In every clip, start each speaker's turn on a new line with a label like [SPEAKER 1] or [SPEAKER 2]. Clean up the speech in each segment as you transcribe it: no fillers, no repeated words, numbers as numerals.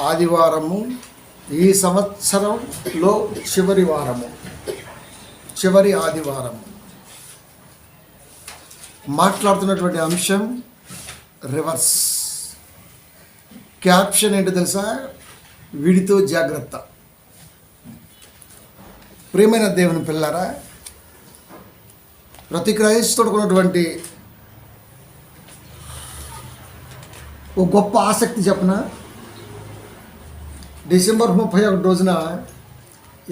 [SPEAKER 1] ఆదివారము, ఈ సంవత్సరంలో చివరి ఆదివారము. మాట్లాడుతున్నటువంటి అంశం రివర్స్. క్యాప్షన్ ఏంటో తెలుసా? వీడితో జాగ్రత్త. ప్రియమైన దేవుని పిల్లారా, ప్రతి క్రైస్తవుడికి ఉన్నటువంటి ఓ గొప్ప ఆసక్తి చెప్పన, డిసెంబర్ 31 రోజున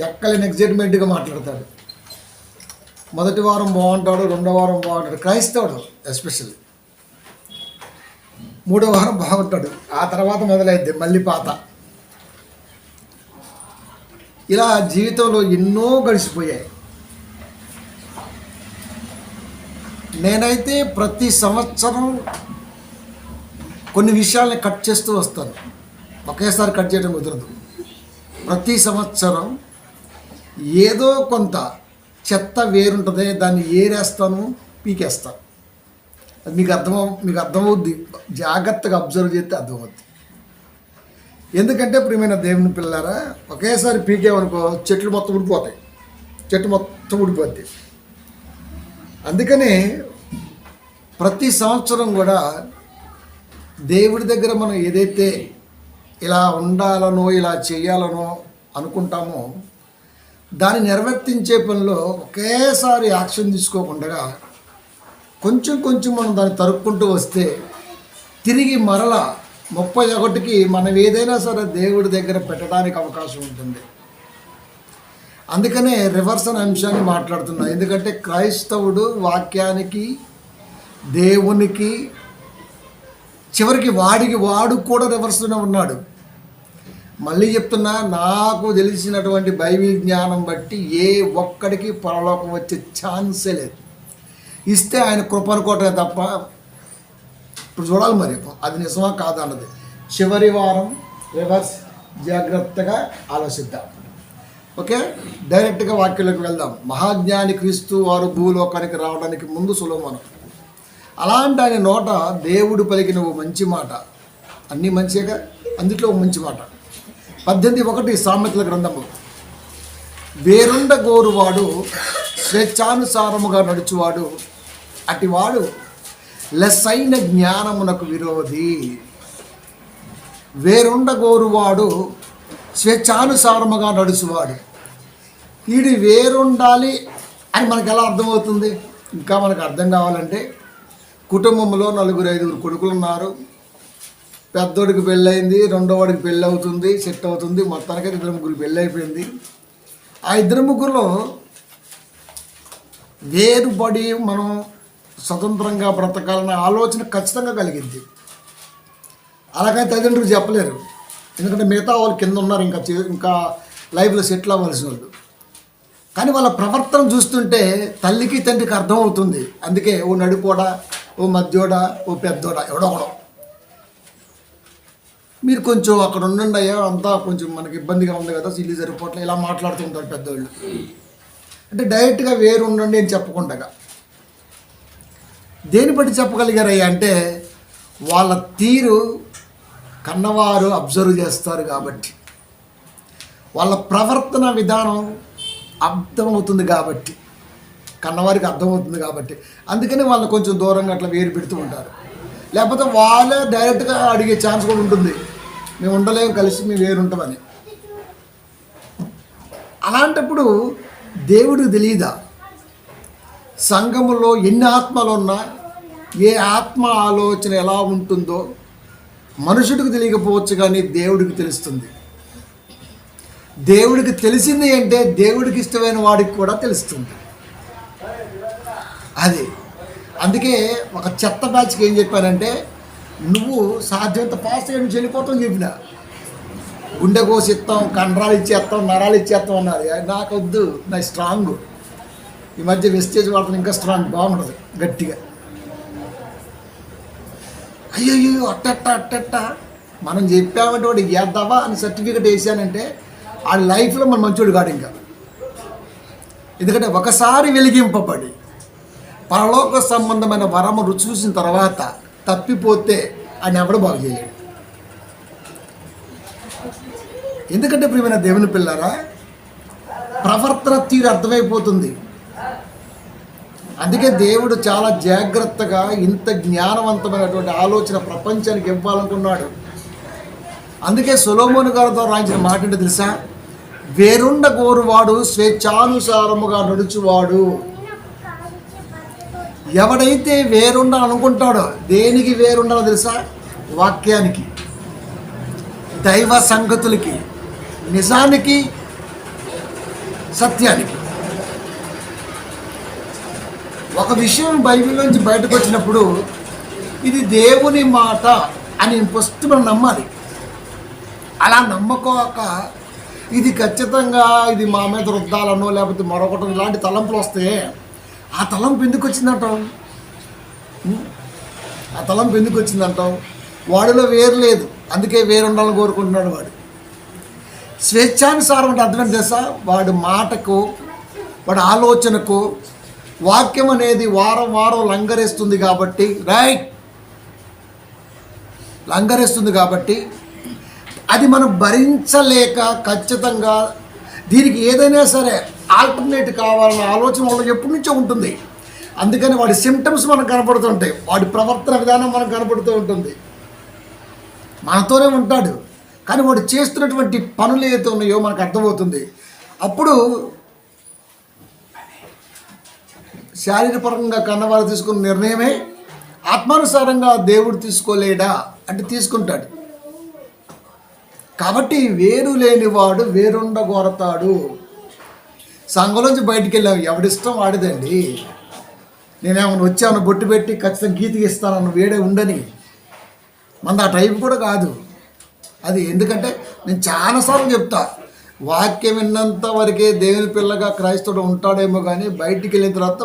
[SPEAKER 1] ఎక్కలేని ఎగ్జైట్మెంట్గా మాట్లాడతాడు. మొదటి వారం బాగుంటాడు, రెండో వారం బాగుంటాడు, క్రైస్తవుడు ఎస్పెషల్లీ. మూడో వారం బాగుంటాడు, ఆ తర్వాత మొదలైద్ది మళ్ళీ పాత. ఇలా జీవితంలో ఎన్నో గడిచిపోయాయి. నేనైతే ప్రతి సంవత్సరం కొన్ని విషయాల్ని కట్ చేస్తూ వస్తాను. ఒకేసారి కట్ చేయడం కుదరదు. ప్రతి సంవత్సరం ఏదో కొంత చెత్త వేరుంటుంది, దాన్ని ఏరేస్తాను, పీకేస్తాను. అది మీకు అర్థమవుద్ది. జాగ్రత్తగా అబ్జర్వ్ చేస్తే అర్థమవుద్ది. ఎందుకంటే ప్రియమైన దేవుని పిల్లారా, ఒకేసారి పీకేమనుకో చెట్లు మొత్తం ఊడిపోతాయి, చెట్టు మొత్తం ఊడిపోద్ది. అందుకనే ప్రతి సంవత్సరం కూడా దేవుడి దగ్గర మనం ఏదైతే ఇలా ఉండాలనో ఇలా చేయాలనో అనుకుంటామో దాన్ని నిర్వర్తించే పనిలో ఒకేసారి యాక్షన్ తీసుకోకుండా కొంచెం కొంచెం మనం దాన్ని తరుక్కుంటూ వస్తే తిరిగి మరలా 31కి మనం ఏదైనా సరే దేవుడి దగ్గర పెట్టడానికి అవకాశం ఉంటుంది. అందుకనే రివర్స్ అనే అంశాన్ని మాట్లాడుతున్నా. ఎందుకంటే క్రైస్తవుడు వాక్యానికి, దేవునికి, చివరికి వాడు కూడా రివర్స్లోనే ఉన్నాడు. మళ్ళీ చెప్తున్నా, నాకు తెలిసినటువంటి బైబిల్ జ్ఞానం బట్టి ఏ ఒక్కడికి పరలోకం వచ్చే ఛాన్సే లేదు. ఇస్తే ఆయన కృప అనుకోవటమే తప్ప. ఇప్పుడు చూడాలి మరి అది నిజమా కాదా అన్నది. చివరి వారం రివర్స్. జాగ్రత్తగా ఆలోచిద్దాం. ఓకే, డైరెక్ట్గా వాక్యంలోకి వెళ్దాం. మహాజ్ఞాని క్రీస్తు వారు భూలోకానికి రావడానికి ముందు సొలొమోను. అలాంటి ఆయన నోట దేవుడు పలికిన ఓ మంచి మాట, అన్నీ మంచిగా, అందులో మంచి మాట. 18:1 సామెతల గ్రంథము. వేరుండ గోరువాడు స్వేచ్ఛానుసారముగా నడుచువాడు, అటివాడు లెస్సైన జ్ఞానమునకు విరోధి. వేరుండ గోరువాడు స్వేచ్ఛానుసారముగా నడుచువాడు. వీడి వేరుండాలి అని మనకు ఎలా అర్థమవుతుంది? ఇంకా మనకు అర్థం కావాలంటే, కుటుంబంలో 4-5 కొడుకులు ఉన్నారు. పెద్దోడికి పెళ్ళయింది, రెండోవాడికి పెళ్ళి అవుతుంది, సెట్ అవుతుంది, మొత్తానికి 2-3 పెళ్ళి అయిపోయింది. ఆ 2-3లో వేరుపడి మనం స్వతంత్రంగా బ్రతకాలన్న ఆలోచన ఖచ్చితంగా కలిగింది. అలాగైతే తల్లిదండ్రులు చెప్పలేరు, ఎందుకంటే మిగతా వాళ్ళు కింద ఉన్నారు, ఇంకా లైఫ్లో సెటిల్ అవ్వాల్సిన వాళ్ళు. కానీ వాళ్ళ ప్రవర్తన చూస్తుంటే తల్లికి తండ్రికి అర్థమవుతుంది. అందుకే ఓ నడిపోడా, ఓ మధ్యోడా, ఓ పెద్దోడా, ఎవడో ఒకడో. మీరు కొంచెం అక్కడ ఉండండి అయ్యా, అంతా కొంచెం మనకి ఇబ్బందిగా ఉంది కదా, సిల్లి సరిపోట్ల, ఇలా మాట్లాడుతూ ఉంటారు పెద్దోళ్ళు. అంటే డైరెక్ట్గా వేరు ఉండండి అని చెప్పకుండా దేని బట్టి చెప్పగలిగారయ్యా అంటే వాళ్ళ తీరు కన్నవారు అబ్జర్వ్ చేస్తారు కాబట్టి, వాళ్ళ ప్రవర్తన విధానం అర్థమవుతుంది కాబట్టి, కన్నవారికి అర్థమవుతుంది కాబట్టి, అందుకని వాళ్ళని కొంచెం దూరంగా అట్లా వేరు పెడుతూ ఉంటారు. లేకపోతే వాళ్ళే డైరెక్ట్గా అడిగే ఛాన్స్ కూడా ఉంటుంది, మేము ఉండలేము కలిసి, మేము వేరుంటామని. అలాంటప్పుడు దేవుడికి తెలియదా సంఘములో ఎన్ని ఆత్మలు ఉన్నా ఏ ఆత్మ ఆలోచన ఎలా ఉంటుందో మనుషుడికి తెలియకపోవచ్చు, కానీ దేవుడికి తెలుస్తుంది. దేవుడికి తెలిసింది అంటే దేవుడికి ఇష్టమైన వాడికి కూడా తెలుస్తుంది. అది అందుకే ఒక చెత్త బ్యాచ్కి ఏం చెప్పానంటే, నువ్వు సాధ్యమంత ఫాస్ట్గా నుంచి వెళ్ళిపోతావు చెప్పిన. గుండె కోసి ఇస్తాం, కండరాలు ఇచ్చేస్తాం, నరాలు ఇచ్చేస్తాం అన్నారు. నాకు వద్దు, నా స్ట్రాంగ్. ఈ మధ్య వెస్టేజ్ వాడుతున్న ఇంకా స్ట్రాంగ్ బాగుంటుంది గట్టిగా. అయ్యో అట్టట్ట మనం చెప్పామంటే వాడు వేద్దావా అని సర్టిఫికెట్ వేసానంటే ఆ లైఫ్లో మన మంచోడు కాడు ఇంకా. ఎందుకంటే ఒకసారి వెలిగింపబడి పరలోక సంబంధమైన వరము రుచి చూసిన తర్వాత తప్పిపోతే ఆయన ఎవడు బాగు చేయలేడు. ఎందుకంటే ప్రియమైన దేవుని పిల్లారా, ప్రవర్తన తీరు అర్థమైపోతుంది. అందుకే దేవుడు చాలా జాగ్రత్తగా ఇంత జ్ఞానవంతమైనటువంటి ఆలోచన ప్రపంచానికి ఇవ్వాలనుకున్నాడు. అందుకే సొలొమోను గారితో రాయించిన మాట ఏంటో తెలుసా? వేరుండ కోరువాడు స్వేచ్ఛానుసారముగా నడుచువాడు. ఎవడైతే వేరుండాలని అనుకుంటాడో, దేనికి వేరుండాలో తెలుసా? వాక్యానికి, దైవ సంగతులకి, నిజానికి, సత్యానికి. ఒక విషయం బైబిల్ నుంచి బయటకు వచ్చినప్పుడు ఇది దేవుని మాట అని ఫస్ట్ మనం నమ్మాలి. అలా నమ్మకోక ఇది ఖచ్చితంగా ఇది మా మీద రుద్దాలనో లేకపోతే మరొకటి ఇలాంటి తలంపులు వస్తే ఆ తలంపు ఎందుకు వచ్చిందంటాం? ఆ తలంపు ఎందుకు వచ్చిందంటాం? వాడిలో వేరు లేదు, అందుకే వేరు ఉండాలని కోరుకుంటున్నాడు వాడు. స్వేచ్ఛానుసారం అంటే అర్థం తెలుసా? వాడి మాటకు, వాడి ఆలోచనకు వాక్యం అనేది వారం వారం లంగరేస్తుంది కాబట్టి, లంగరేస్తుంది కాబట్టి అది మనం భరించలేక ఖచ్చితంగా దీనికి ఏదైనా సరే ఆల్టర్నేట్ కావాలన్న ఆలోచన వాళ్ళకి ఎప్పటి నుంచో ఉంటుంది. అందుకని వాడి సిమ్టమ్స్ మనకు కనపడుతుంటాయి, వాడి ప్రవర్తన విధానం మనకు కనపడుతూ ఉంటుంది. మనతోనే ఉంటాడు, కానీ వాడు చేస్తున్నటువంటి పనులు ఏదైతే ఉన్నాయో మనకు అర్థమవుతుంది. అప్పుడు శారీరపరంగా కన్నవారు తీసుకున్న నిర్ణయమే ఆత్మానుసారంగా దేవుడు తీసుకోలేడా అంటే తీసుకుంటాడు. కాబట్టి వేరు లేనివాడు వేరుండగోరతాడు. సంఘంలోంచి బయటికి వెళ్ళాము, ఎవడిష్టం వాడిదండి. నేనేమన్నా వచ్చాను బొట్టు పెట్టి ఖచ్చితంగా గీతకి ఇస్తాను వేడే ఉండని, మన ఆ టైప్ కూడా కాదు అది. ఎందుకంటే నేను చాలాసార్లు చెప్తా, వాక్యం విన్నంత వరకే దేవుని పిల్లగా క్రైస్తవుడు ఉంటాడేమో, కానీ బయటికి వెళ్ళిన తర్వాత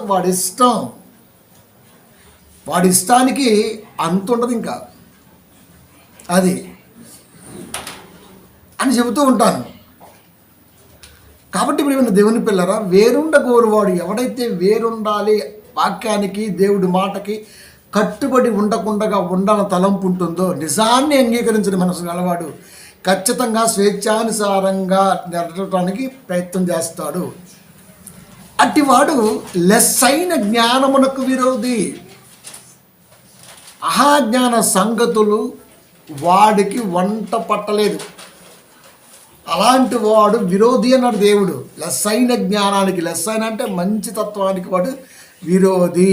[SPEAKER 1] వాడి ఇష్టానికి అంత ఉండదు ఇంకా అది అని చెబుతూ ఉంటాను. కాబట్టి ఇప్పుడు దేవుని పిల్లరా, వేరుండ కోరువాడు ఎవడైతే వేరుండాలి, వాక్యానికి దేవుడి మాటకి కట్టుబడి ఉండకుండా ఉండాలని తలంపు ఉంటుందో, నిజాన్ని అంగీకరించిన మనసు గలవాడు ఖచ్చితంగా స్వేచ్ఛానుసారంగా నడవటానికి ప్రయత్నం చేస్తాడు. అట్టివాడు లెస్సైన జ్ఞానమునకు విరోధి. అహాజ్ఞాన సంగతులు వాడికి వంట పట్టలేదు. అలాంటి వాడు విరోధి అన్నాడు దేవుడు. లెస్సైన జ్ఞానానికి, లెస్సైన అంటే మంచి తత్వానికి వాడు విరోధి.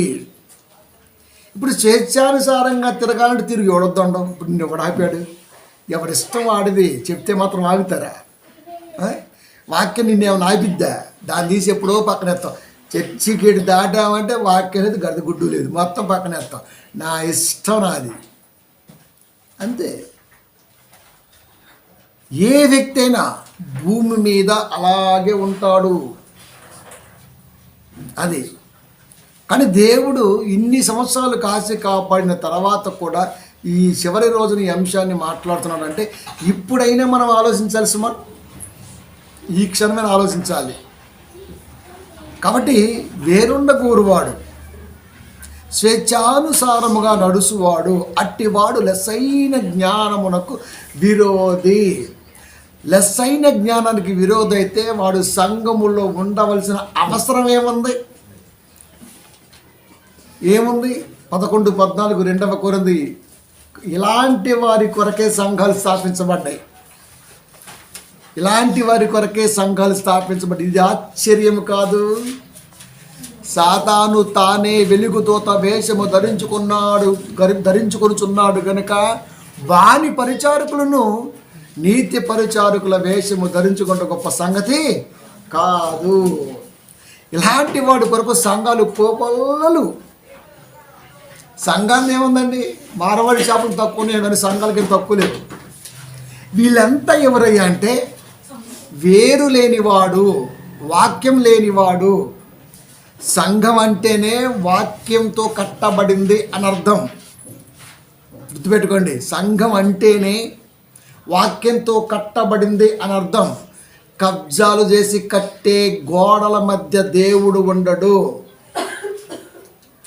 [SPEAKER 1] ఇప్పుడు స్వేచ్ఛానుసారంగా తిరగాలంటే తిరిగి ఎవడొద్దండం. ఇప్పుడు నిన్ను ఎవడు ఆపాడు? ఎవరిష్టం వాడిది. చెప్తే మాత్రం ఆగుతారా? వాక్యం నిన్నేమైనా ఆపిద్దా? దాన్ని తీసి ఎప్పుడో పక్కనేస్తాం. చర్చికి దాటామంటే వాక్యం అనేది గడిద గుడ్డు లేదు, మొత్తం పక్కనేస్తాం. నా ఇష్టం నాది అంతే. ఏ వ్యక్తి అయినా భూమి మీద అలాగే ఉంటాడు అది. కానీ దేవుడు ఇన్ని సంవత్సరాలు కాసి కాపాడిన తర్వాత కూడా ఈ చివరి రోజున ఈ అంశాన్ని మాట్లాడుతున్నాడంటే ఇప్పుడైనా మనం ఆలోచించాల్సి, ఈ క్షణమైన ఆలోచించాలి. కాబట్టి వేరుండ కోరువాడు స్వేచ్ఛానుసారముగా నడుచువాడు అట్టివాడు లెస్సైన జ్ఞానమునకు విరోధి. లెస్సైన జ్ఞానానికి విరోధి అయితే వాడు సంఘములో ఉండవలసిన అవసరం ఏముంది? 11:14 2వ కొరింథీ, ఇలాంటి వారి కొరకే సంఘాలు స్థాపించబడ్డాయి. ఇలాంటి వారి కొరకే సంఘాలు స్థాపించబడ్డాయి. ఇది ఆశ్చర్యం కాదు. సాతాను తానే వెలుగుతోత వేషము ధరించుకొనుచున్నాడు గనుక వాని పరిచారకులను నీతి పరిచారకుల వేషము ధరించుకుంటే గొప్ప సంగతి కాదు. ఇలాంటి వాడి కొరకు సంఘాలు కోకొల్లలు. సంఘాన్ని ఏముందండి, మారవాడి షాపులు తక్కువనే కానీ సంఘాలకి తక్కువ లేదు. వీళ్ళంతా ఎవరయ్యా అంటే వేరు లేనివాడు, వాక్యం లేనివాడు. సంఘం అంటేనే వాక్యంతో కట్టబడింది అని అర్థం. గుర్తుపెట్టుకోండి, సంఘం అంటేనే వాక్యంతో కట్టబడింది అని అర్థం. కబ్జాలు చేసి కట్టే గోడల మధ్య దేవుడు ఉండడు.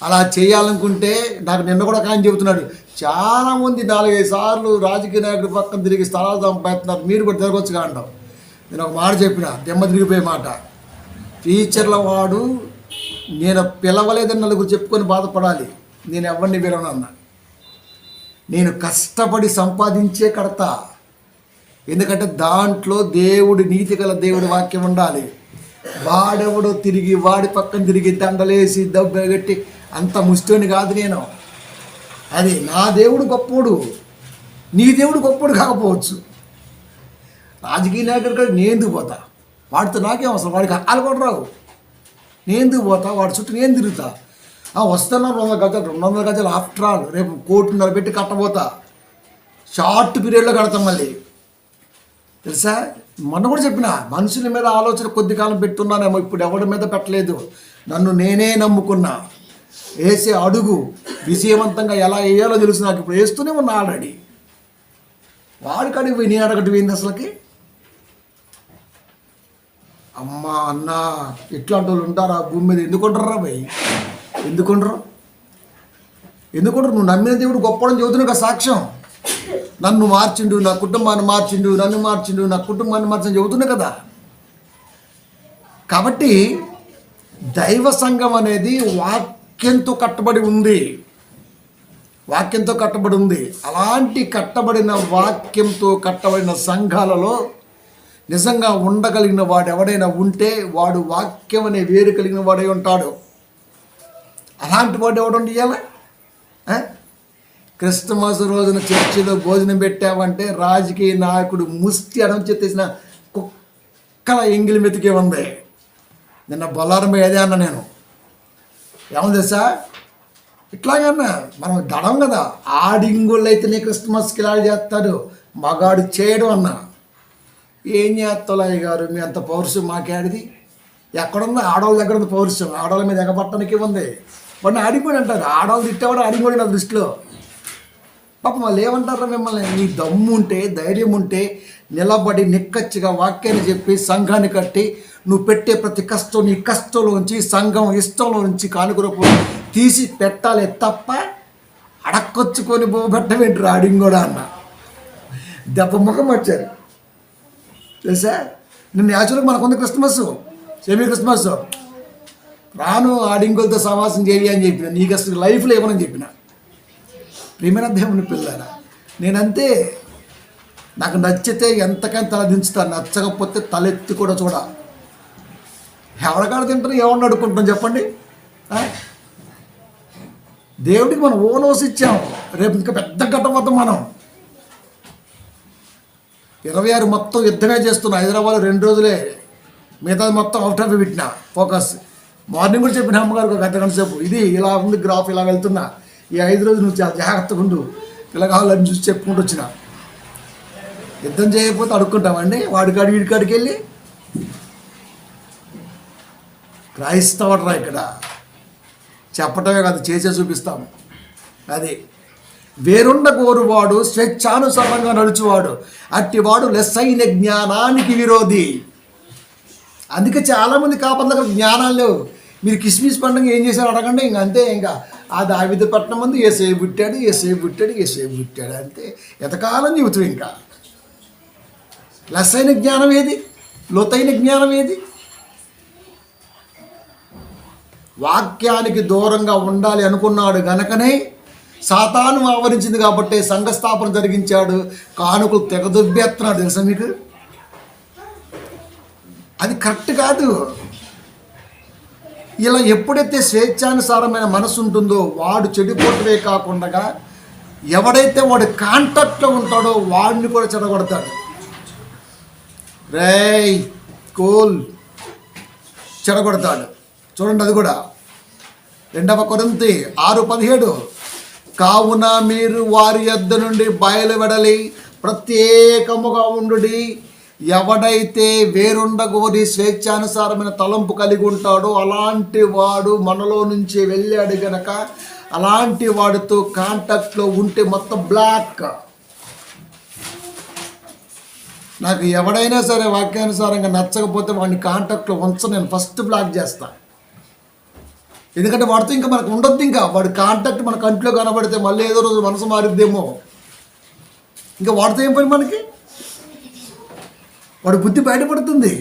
[SPEAKER 1] అలా చేయాలనుకుంటే నాకు నిన్న కూడా ఆయన చెబుతున్నాడు, చాలామంది 4-5 సార్లు రాజకీయ నాయకుడి పక్కన తిరిగి స్థలాలు సంపాదిస్తున్నారు, మీరు కూడా తిరగొచ్చుగా అంటాం. నేను ఒక మాట చెప్పిన, దెమ్మ తిరిగిపోయే మాట. టీచర్ల వాడు నేను పిలవలేదని నలుగురు చెప్పుకొని బాధపడాలి. నేను ఎవరిని పిలవనన్నా, నేను కష్టపడి సంపాదించే కడతా. ఎందుకంటే దాంట్లో దేవుడి నీతి గల దేవుడి వాక్యం ఉండాలి. వాడెవడో తిరిగి వాడి పక్కన తిరిగి దండలేసి దెబ్బగట్టి అంత ముష్టోని కాదు నేను. అది నా దేవుడు గొప్పోడు, నీ దేవుడు గొప్పోడు కాకపోవచ్చు. రాజకీయ నాయకుడు కూడా నేను ఎందుకు పోతా, వాడితో నాకేం అవసరం, వాడికి అక్కలు కూడా రావు. నేను ఎందుకు పోతా, వాడి చుట్టూ నేను తిరుగుతా. వస్తున్నా 200 గజాలు 200 గజాలు ఆఫ్టర్ ఆల్ రేపు 1.5 కోటి పెట్టి కట్టబోతా. షార్ట్ పీరియడ్లో కడతాం మళ్ళీ. తెలుసా, మొన్న కూడా చెప్పిన, మనుషుల మీద ఆలోచన కొద్ది కాలం పెట్టున్నానేమో, ఇప్పుడు ఎవరి మీద పెట్టలేదు. నన్ను నేనే నమ్ముకున్నా. వేసే అడుగు విజయవంతంగా ఎలా వేయాలో తెలుసు నాకు. ఇప్పుడు వేస్తూనే ఉన్నా ఆల్రెడీ. వాడికి అడిగి నీ అడగటి పోయింది అసలుకి. అమ్మా అన్న ఇట్లాంటి వాళ్ళు ఉంటారా భూమి మీద? ఎందుకుంటారా భయ్? ఎందుకుంటారు? నువ్వు నమ్మిన దేవుడు గొప్పడని చెబుతున్నావు కదా సాక్ష్యం. నన్ను మార్చిండు, నా కుటుంబాన్ని మార్చిండు, నన్ను మార్చిండు, నా కుటుంబాన్ని మార్చిండు చెబుతున్నావు కదా. కాబట్టి దైవ సంఘం అనేది వాక్యంతో కట్టబడి ఉంది. అలాంటి కట్టబడిన వాక్యంతో కట్టబడిన సంఘాలలో నిజంగా ఉండగలిగిన వాడు ఎవడైనా ఉంటే వాడు వాక్యం అనే వేరు కలిగిన వాడై ఉంటాడు. అలాంటి వాడు ఎవడండి ఇవ్వాలి? క్రిస్మస్ రోజున చర్చిలో భోజనం పెట్టామంటే రాజకీయ నాయకుడు ముష్టి అడం చేసిన కుక్కల ఎంగిలి మెతికే ఉంది. నిన్న బొల్లారం ఏదే అన్న నేను, ఏమో తెలుసా, ఇట్లాగన్నా మనం దడం కదా. ఆడింగుళ్ళు అయితేనే క్రిస్మస్కి ఇలా చేస్తాడు, మగాడు చేయడం అన్న. ఏం చేస్తావు అయ్య గారు, మీ అంత పౌరుషం మాకేడిది? ఎక్కడుందో ఆడవాళ్ళ దగ్గర ఉంది పౌరుషం, ఆడవాళ్ళ మీద ఎగపట్టడానికి ఉంది. వాడిని ఆడిపోయి అంటారు, ఆడవాళ్ళు తిట్టేవాడు ఆడిపోయి నా దృష్టిలో. పాపం వాళ్ళు ఏమంటారా మిమ్మల్ని? నీ దమ్ము ఉంటే, ధైర్యం ఉంటే నిలబడి నిక్కచ్చిగా వాక్యాన్ని చెప్పి సంఘాన్ని కట్టి నువ్వు పెట్టే ప్రతి కష్టం నీ కష్టంలోంచి సంఘం ఇష్టంలో నుంచి కానుక రూపంలో తీసి పెట్టాలి తప్ప అడక్కొచ్చుకొని పెట్టవేంటి రాడింగ్ కూడా అన్న. దెబ్బ ముఖం వచ్చారు తెలుసా. నిన్న యాక్చువల్గా మనకుంది క్రిస్మస్, సెమీ క్రిస్మస్. రాను ఆడింగులతో సమాసం చేయి అని చెప్పిన, నీకు అసలు లైఫ్లో ఇవ్వనని చెప్పిన. ప్రియమైన దేవుని పిల్లరా, నేనంతే. నాకు నచ్చితే ఎంతకైనా తల దించుతాను, నచ్చకపోతే తలెత్తి కూడా చూడ. ఎవరికాడ తింటారు, ఎవరిని అడుక్కుంటాం చెప్పండి? దేవుడికి మనం ఓనోసి ఇచ్చాం. రేపు ఇంకా పెద్ద కట్టబోతాం మనం. 26 మొత్తం యుద్ధమే చేస్తున్నాం. హైదరాబాద్ 2 రోజులే, మిగతాది మొత్తం అవుట్ ఆఫ్ పెట్టిన ఫోకస్. మార్నింగ్ కూడా చెప్పిన అమ్మగారికి ఒక అర్ధగంట సేపు, ఇది ఇలా ఉంది గ్రాఫ్, ఇలా వెళ్తున్నా, ఈ 5 రోజులు నువ్వు చాలా జాగ్రత్తగా ఉండు, ఇలా కావాలని చూసి చెప్పుకుంటూ వచ్చిన. యుద్ధం చేయకపోతే అడుక్కుంటామండి వాడికాడి వీడికాడికి వెళ్ళి. క్రైస్తవరా ఇక్కడ చెప్పటమే కాదు, చేసే చూపిస్తాము. అది వేరుండ కోరువాడు స్వేచ్ఛానుసారంగా నడుచువాడు, అట్టివాడు లెస్సైన జ్ఞానానికి విరోధి. అందుకే చాలామంది కాపర్ల దగ్గర జ్ఞానాలు లేవు. మీరు కిస్మిస్ పండుగ ఏం చేశారు అడగండి, ఇంక అంతే. ఇంకా ఆ దావిద పట్టణం ముందు ఏసేపు పుట్టాడు అంతే. ఎంతకాలం చెబుతావు? ఇంకా లెస్సైన జ్ఞానం ఏది? లోతైన జ్ఞానం ఏది? వాక్యానికి దూరంగా ఉండాలి అనుకున్నాడు గనకనే సాతాను ఆవరించింది కాబట్టి సంఘస్థాపన జరిగించాడు. కానుకలు తెగదొబ్బేస్తున్నాడు తెలుసా మీకు? అది కరెక్ట్ కాదు. ఇలా ఎప్పుడైతే స్వేచ్ఛానుసారమైన మనసు ఉంటుందో వాడు చెడిపోవటమే కాకుండా ఎవడైతే వాడు కాంటాక్ట్లో ఉంటాడో వాడిని కూడా చెడగొడతాడు. రేయ్ కూల్ చెడగొడతాడు. చూడండి, అది కూడా 2 కొరింథీ 6:17, కావున మీరు వారి యొద్ద నుండి బయలువెడలి ప్రత్యేకముగా ఉండుడి. ఎవడైతే వేరుండగోరి స్వేచ్ఛానుసారమైన తలంపు కలిగి ఉంటాడో అలాంటి వాడు మనలో నుంచి వెళ్ళాడు గనక అలాంటి వాడితో కాంటాక్ట్లో ఉంటే మొత్తం బ్లాక్. నాకు ఎవడైనా సరే వాక్యానుసారంగా నచ్చకపోతే వాడిని కాంటాక్ట్లో ఉంచ, నేను ఫస్ట్ బ్లాక్ చేస్తా. ఎందుకంటే వాడితో ఇంకా మనకు ఉండొద్దు, ఇంకా వాడి కాంటాక్ట్ మన కంట్లో కనబడితే మళ్ళీ ఏదో రోజు మనసు మారిద్దేమో. ఇంకా వాడితో ఏం పని మనకి? వాడి బుద్ధి బయటపడుతుంది.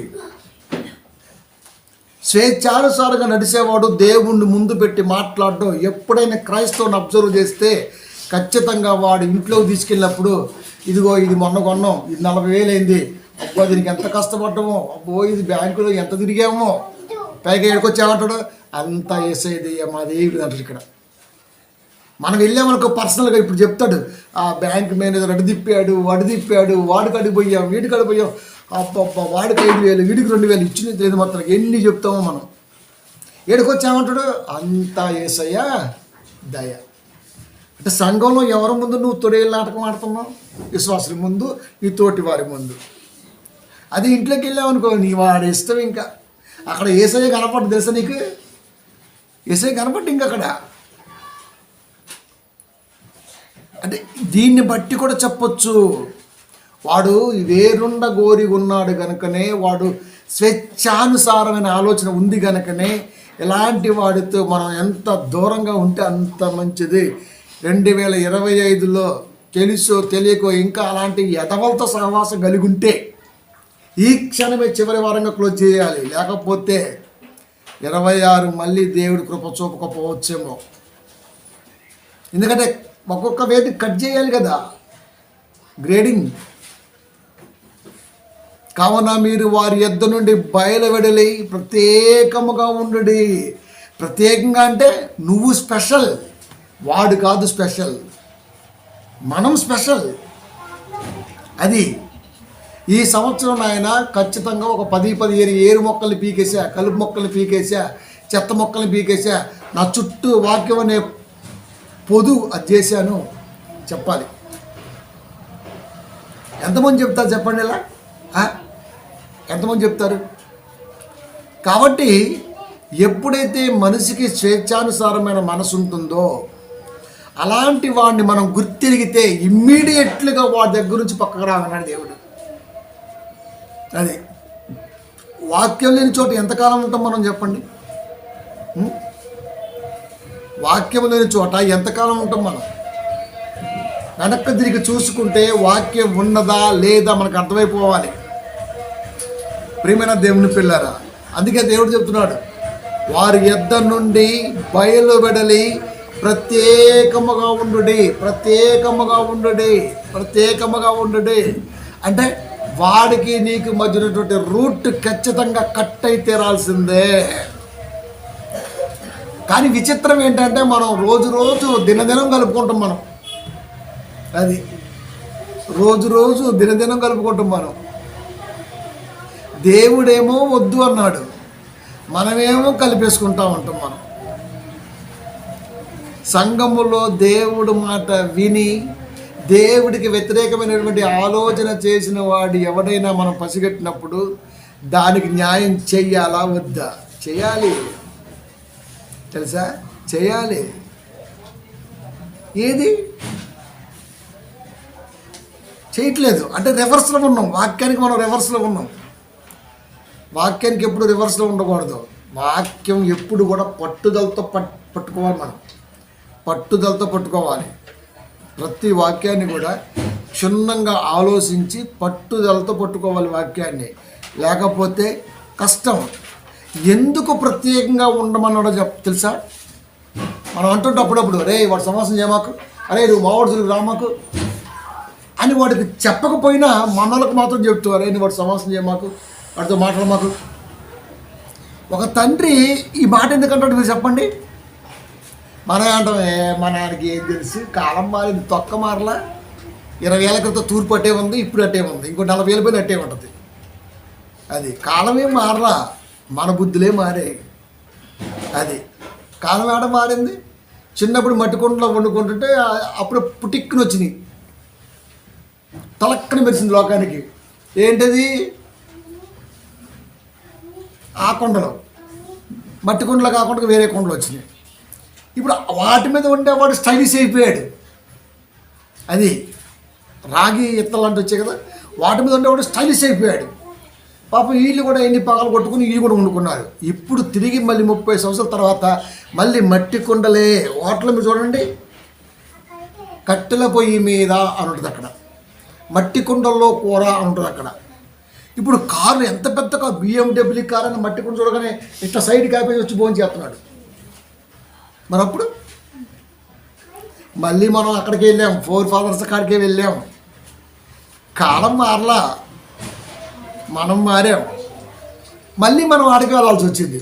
[SPEAKER 1] స్వేచ్ఛానుసారంగా నడిచేవాడు దేవుణ్ణి ముందు పెట్టి మాట్లాడడం. ఎప్పుడైనా క్రైస్తవుని అబ్జర్వ్ చేస్తే ఖచ్చితంగా వాడు ఇంట్లోకి తీసుకెళ్ళినప్పుడు, ఇదిగో ఇది మొన్న కొన్నాం, ఇది 40,000 అయింది, అబ్బో దీనికి ఎంత కష్టపడ్డామో, అబ్బో ఇది బ్యాంకులో ఎంత తిరిగామో, పైగా ఏడుకొచ్చామంటాడు, అంతా వేసేది మాది అంటారు. ఇక్కడ మనం వెళ్ళామనుకో పర్సనల్గా ఇప్పుడు చెప్తాడు, ఆ బ్యాంక్ మేనేజర్ అటు తిప్పాడు, వాడికి అడిగిపోయాం, వీడికి అడిగిపోయాం, అబ్బబ్బ వాడికి 5,000, వీడికి 2,000 ఇచ్చినది లేదు మొత్తం. ఎన్ని చెప్తామో మనం. ఏడుకొచ్చామంటాడు, అంతా యేసయ్య దయ. అంటే సంఘంలో ఎవరి ముందు నువ్వు తొడేళ్ళ నాటకం ఆడుతున్నావు? విశ్వాసుల ముందు, నీ తోటి వారి ముందు. అది ఇంట్లోకి వెళ్ళామనుకో, నీ వాడి ఇష్టం. ఇంకా అక్కడ యేసయ్య కనపడ్డు, తెలుసా నీకు? యేసయ్య కనపడ్డు ఇంకా అక్కడ. అంటే దీన్ని బట్టి కూడా చెప్పొచ్చు, వాడు వేరుండ గోరి ఉన్నాడు కనుకనే, వాడు స్వేచ్ఛానుసారమైన ఆలోచన ఉంది కనుకనే ఇలాంటి వాడితో మనం ఎంత దూరంగా ఉంటే అంత మంచిది. 2025లో తెలుసో తెలియకో ఇంకా అలాంటి ఎదవలతో సహవాసం కలిగి ఉంటే ఈ క్షణమే చివరి వారంగా క్లోజ్ చేయాలి. లేకపోతే 26 మళ్ళీ దేవుడి కృప చూపకపోవచ్చేమో. ఎందుకంటే ఒక్కొక్క వేది కట్ చేయాలి కదా, గ్రేడింగ్. కావున మీరు వారి యొద్ద నుండి బయలువెడలి ప్రత్యేకముగా ఉండు. ప్రత్యేకంగా అంటే నువ్వు స్పెషల్, వాడు కాదు స్పెషల్, మనం స్పెషల్. అది ఈ సంవత్సరం ఆయన ఖచ్చితంగా ఒక 10-15 ఏరు మొక్కల్ని పీకేసా, కలుపు మొక్కల్ని పీకేసా, చెత్త మొక్కల్ని పీకేసా, నా చుట్టూ వాక్యం అనే పొదు అది చేశాను చెప్పాలి. ఎంతమంది చెప్తారు చెప్పండి? ఇలా ఎంతమంది చెప్తారు? కాబట్టి ఎప్పుడైతే మనిషికి స్వేచ్ఛానుసారమైన మనసు ఉంటుందో అలాంటి వాడిని మనం గుర్తిరిగితే ఇమ్మీడియట్లుగా వాడి దగ్గర నుంచి పక్కకు రావన్నాడు దేవుడు. అది వాక్యం లేని చోట ఎంతకాలం ఉంటాం మనం చెప్పండి? వాక్యం లేని చోట ఎంతకాలం ఉంటాం మనం? వెనక్కి తిరిగి చూసుకుంటే వాక్యం ఉన్నదా లేదా మనకు అర్థమైపోవాలి. ప్రియమైన దేవుని పిల్లరా, అందుకే దేవుడు చెప్తున్నాడు, వారి యొద్ద నుండి బయలువెడలి ప్రత్యేకముగా ఉండు, ప్రత్యేకముగా ఉండు. అంటే వాడికి నీకు మధ్యనటువంటి రూట్ ఖచ్చితంగా కట్ అయి తీరాల్సిందే. కానీ విచిత్రం ఏంటంటే మనం రోజు దినదినం కలుపుకుంటాం. మనం అది రోజు దినదినం కలుపుకుంటాం మనం. దేవుడేమో వద్దు అన్నాడు, మనమేమో కలిపేసుకుంటా ఉంటాం. మనం సంఘములో దేవుడు మాట విని దేవుడికి వ్యతిరేకమైనటువంటి ఆలోచన చేసిన వాడు ఎవడైనా మనం పసిగట్టినప్పుడు దానికి న్యాయం చెయ్యాలా వద్దా? చేయాలి, తెలుసా? చేయాలి. ఏది చేయట్లేదు అంటే రివర్స్లో ఉన్నాం. వాక్యానికి మనం రివర్స్లో ఉన్నాం. వాక్యానికి ఎప్పుడు రివర్స్లో ఉండకూడదు. వాక్యం ఎప్పుడు కూడా పట్టుదలతో పట్టుకోవాలి. మనం పట్టుదలతో పట్టుకోవాలి. ప్రతి వాక్యాన్ని కూడా క్షుణ్ణంగా ఆలోచించి పట్టుదలతో పట్టుకోవాలి వాక్యాన్ని. లేకపోతే కష్టం. ఎందుకు ప్రత్యేకంగా ఉండమన్నాడో తెలుసా? మనం అంటుంటే అప్పుడప్పుడు, రే వాడు సమాసం చేయమాకు, అరే నువ్వు మావాడు రామాకు అని వాడికి చెప్పకపోయినా మనలకు మాత్రం చెప్తూ, అరే నువ్వు వాడు సమాసం చేయమాకు, వాడితో మాట్లాడమాకు. ఒక తండ్రి ఈ మాట ఎందుకంటాడు మీరు చెప్పండి? మనం అంటాం, మా నాన్నకి ఏం తెలుసు, కాలం మారింది, తొక్క మారలా, 20 ఏళ్ళ క్రితం తూర్పు అట్టే ఉంది, ఇప్పుడు అట్టే ఉంది, ఇంకో 40 ఏళ్ళ పైన అట్టే ఉంటుంది. అది కాలమేం మారలా, మన బుద్ధులే మారాయి. అది కాలం ఏడ మారింది. చిన్నప్పుడు మట్టి కుండలో వండుకుంటుంటే అప్పుడు పుటిక్కుని వచ్చినాయి, తలక్కని మెరిసింది లోకానికి. ఏంటది? ఆ కుండలో, మట్టి కుండలో కాకుండా వేరే కుండలు వచ్చినాయి. ఇప్పుడు వాటి మీద ఉండేవాడు స్టైలిష్ అయిపోయాడు. అది రాగి ఇత్తలు అంటే వచ్చాయి కదా, వాటి మీద ఉండేవాడు స్టైలిష్ అయిపోయాడు. పాపం వీళ్ళు కూడా ఎన్ని పగలు కొట్టుకుని వీళ్ళు కూడా వండుకున్నారు. ఇప్పుడు తిరిగి మళ్ళీ 30 సంవత్సరాల తర్వాత మళ్ళీ మట్టి కుండలే. హోటల్ మీరు చూడండి, కట్టెల పొయ్యి మీద అని ఉంటుంది అక్కడ, మట్టి కుండల్లో కూర అని ఉంటుంది అక్కడ. ఇప్పుడు కార్లు ఎంత పెద్ద కారు, BMW కార్ అని మట్టి కుండ చూడగానే ఇట్లా సైడ్ కాపేసి వచ్చి భోజనం చేస్తున్నాడు. మరి అప్పుడు మళ్ళీ మనం అక్కడికి వెళ్ళాం, 4 ఫాదర్స్ కాడికే వెళ్ళాం. కాలం మారలా, మనం మారాం. మళ్ళీ మనం ఆడికి వెళ్ళాల్సి వచ్చింది.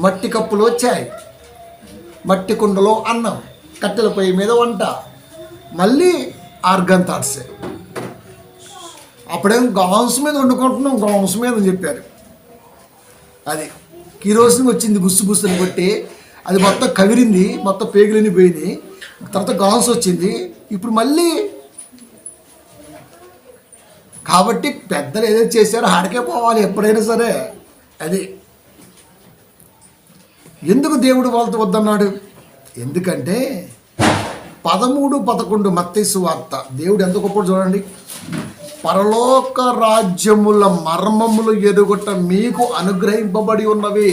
[SPEAKER 1] మట్టి కప్పులు వచ్చాయి, మట్టి కుండలో అన్నం, కట్టెల పొయ్యి మీద వంట, మళ్ళీ ఆర్గన్ థాట్సే. అప్పుడేం గౌన్స్ మీద వండుకుంటున్నాం, గౌన్స్ మీద అని చెప్పారు. అది కిరోసిన్ వచ్చింది, బుస్సు బుస్సుని కొట్టి అది మొత్తం కవిరింది, మొత్తం పేగులని పోయింది. తర్వాత గౌన్స్ వచ్చింది. ఇప్పుడు మళ్ళీ కాబట్టి పెద్దలు ఏదైతే చేశారో ఆడికే పోవాలి ఎప్పుడైనా సరే. అది ఎందుకు దేవుడు వాళ్ళతో వద్దన్నాడు? ఎందుకంటే 13-11 మత్తయి సువార్త, దేవుడు ఎంత గొప్ప చూడండి. పరలోక రాజ్యముల మర్మములు ఎరుగుట మీకు అనుగ్రహింపబడి ఉన్నవి,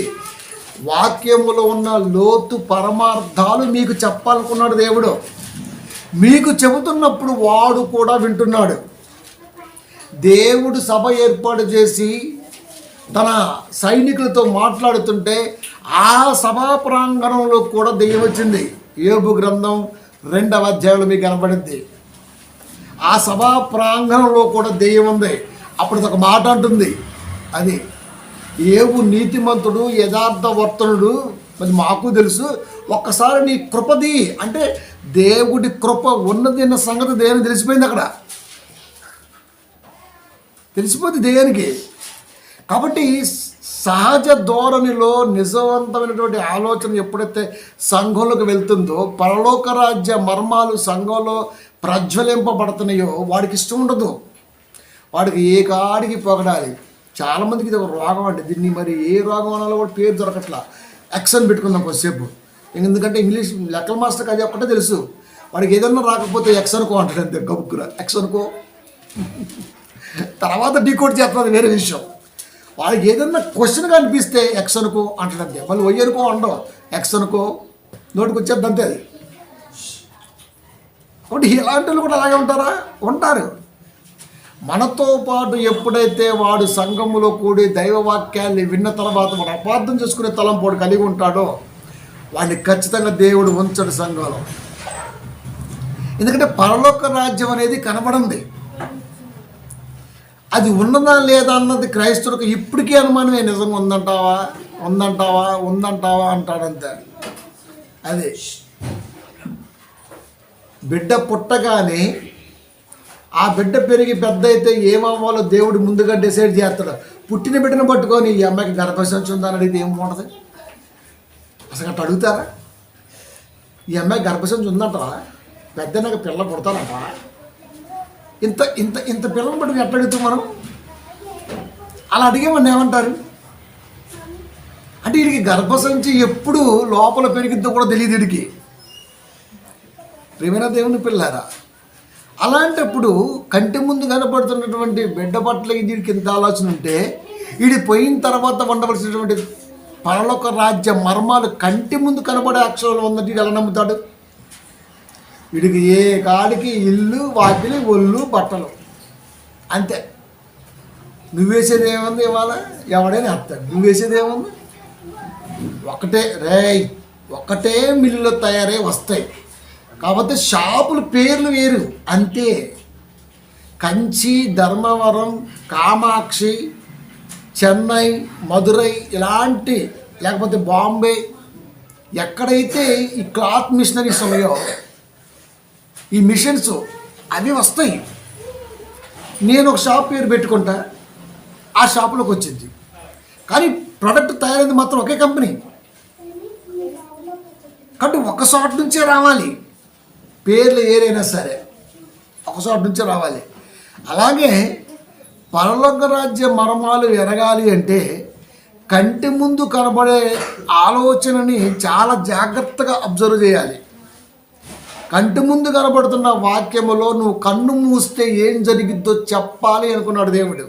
[SPEAKER 1] వాక్యములో ఉన్న లోతు పరమార్థాలు మీకు చెప్పాలనుకున్నాడు దేవుడు. మీకు చెబుతున్నప్పుడు వాడు కూడా వింటున్నాడు. దేవుడు సభ ఏర్పాటు చేసి తన సైనికులతో మాట్లాడుతుంటే ఆ సభా ప్రాంగణంలో కూడా దెయ్యం వచ్చింది. యోబు గ్రంథం 2వ అధ్యాయంలో మీకు కనబడింది. ఆ సభా ప్రాంగణంలో కూడా దెయ్యం ఉంది. అప్పుడు ఒక మాట అంటుంది, అది యోబు నీతిమంతుడు, యథార్థవర్తనుడు, మరి మాకు తెలుసు, ఒక్కసారి నీ కృపది అంటే దేవుడి కృప ఉన్నది అన్న సంగతి దేవునికి తెలిసిపోయింది. అక్కడ తెలిసిపోద్ది దేవునికి. కాబట్టి సహజ ధోరణిలో నిజవంతమైనటువంటి ఆలోచన ఎప్పుడైతే సంఘంలోకి వెళ్తుందో, పరలోక రాజ్య మర్మాలు సంఘంలో ప్రజ్వలింపబడుతున్నాయో వాడికి ఇష్టం ఉండదు. వాడికి ఏ కాడికి పొగడాలి. చాలామందికి ఇది ఒక రోగం అండి. దీన్ని మరి ఏ రోగం అనాలో కూడా పేరు దొరకట్లా. ఎక్సన్ పెట్టుకుందాం కొద్దిసేపు. ఎందుకంటే ఇంగ్లీష్ లెక్కల మాస్టర్కి అది ఒక్కటే తెలుసు. వాడికి ఏదన్నా రాకపోతే ఎక్సన్కో అంటాడు, అంతే గబుక్కురా ఎక్సన్కో. తర్వాత డీకోడ్ చేస్తున్నది వేరే విషయం. వాళ్ళకి ఏదన్నా క్వశ్చన్గా అనిపిస్తే ఎక్సన్కో అంటాడు, అంతే. మళ్ళీ వయ్యనుకో అండవు, ఎక్సన్కో నోటికి వచ్చేది అంతే. అది కాబట్టి ఇలాంటి వాళ్ళు కూడా అలాగే ఉంటారా? ఉంటారు. మనతో పాటు ఎప్పుడైతే వాడు సంఘములో కూడి దైవవాక్యాన్ని విన్న తర్వాత వాడు అపార్థం చేసుకునే తలంపోడు కలిగి ఉంటాడో వాడిని ఖచ్చితంగా దేవుడు ఉంచడు సంఘంలో. ఎందుకంటే పరలోక రాజ్యం అనేది కనబడింది. అది ఉన్నదా లేదా అన్నది క్రైస్తవులకు ఇప్పటికీ అనుమానమే. నిజంగా ఉందంటావా ఉందంటావా ఉందంటావా అంటాడంతే. అదే బిడ్డ పుట్టగానే ఆ బిడ్డ పెరిగి పెద్ద అయితే ఏమవ్వాలో దేవుడు ముందుగా డిసైడ్ చేస్తాడు. పుట్టిన బిడ్డను పట్టుకొని ఈ అమ్మాయికి గర్భసంచి ఉందని అడిగితే ఏముంటుంది? అసలు అట్లా అడుగుతారా? ఈ అమ్మాయికి గర్భసంచి ఉందంటవా? పెద్ద నాకు పిల్ల పుడతానంట. ఇంత ఇంత ఇంత పిల్లలు పట్టుకుని ఎట్లా అడుగుతాం మనం? అలా అడిగేమని ఏమంటారు అంటే వీడికి గర్భసంచి ఎప్పుడు లోపల పెరిగిద్దో కూడా తెలియదు వీడికి. ప్రేమైన దేవుని పిల్లారా, అలాంటప్పుడు కంటి ముందు కనపడుతున్నటువంటి బిడ్డ పట్ల వీడికి ఇంత ఆలోచన ఉంటే వీడి పోయిన తర్వాత ఉండవలసినటువంటి పరలోక రాజ్య మర్మాలు కంటి ముందు కనబడే అక్షరాలు ఉందంటే వీడు ఎలా నమ్ముతాడు? వీడికి ఏ కాడికి ఇల్లు, వాకిలి, ఒళ్ళు, బట్టలు అంతే. నువ్వేసేది ఏముంది? ఇవాళ ఎవడైనా వస్తాడు. నువ్వేసేది ఏముంది? ఒకటే మిల్లులో తయారై వస్తాయి. కాకపోతే షాపుల పేర్లు వేరు అంతే. కంచి, ధర్మవరం, కామాక్షి, చెన్నై, మదురై ఇలాంటి, లేకపోతే బాంబే, ఎక్కడైతే ఈ క్లాత్ మిషనరీస్ ఉన్నాయో ఈ మిషన్స్ అవి వస్తాయి. నేను ఒక షాప్ పేరు పెట్టుకుంటా, ఆ షాపులోకి వచ్చింది. కానీ ప్రోడక్ట్ తయారైంది మాత్రం ఒకే కంపెనీ. కాబట్టి ఒక చోట నుంచే రావాలి. పేర్లు ఏదైనా సరే ఒక చోట నుంచే రావాలి. అలాగే పరలోక రాజ్య మర్మాలు ఎరగాలి అంటే కంటి ముందు కనబడే ఆలోచనని చాలా జాగ్రత్తగా అబ్జర్వ్ చేయాలి. కంటి ముందు కనబడుతున్న వాక్యములో నువ్వు కన్ను మూస్తే ఏం జరిగిద్దో చెప్పాలి అనుకున్నాడు దేవుడు.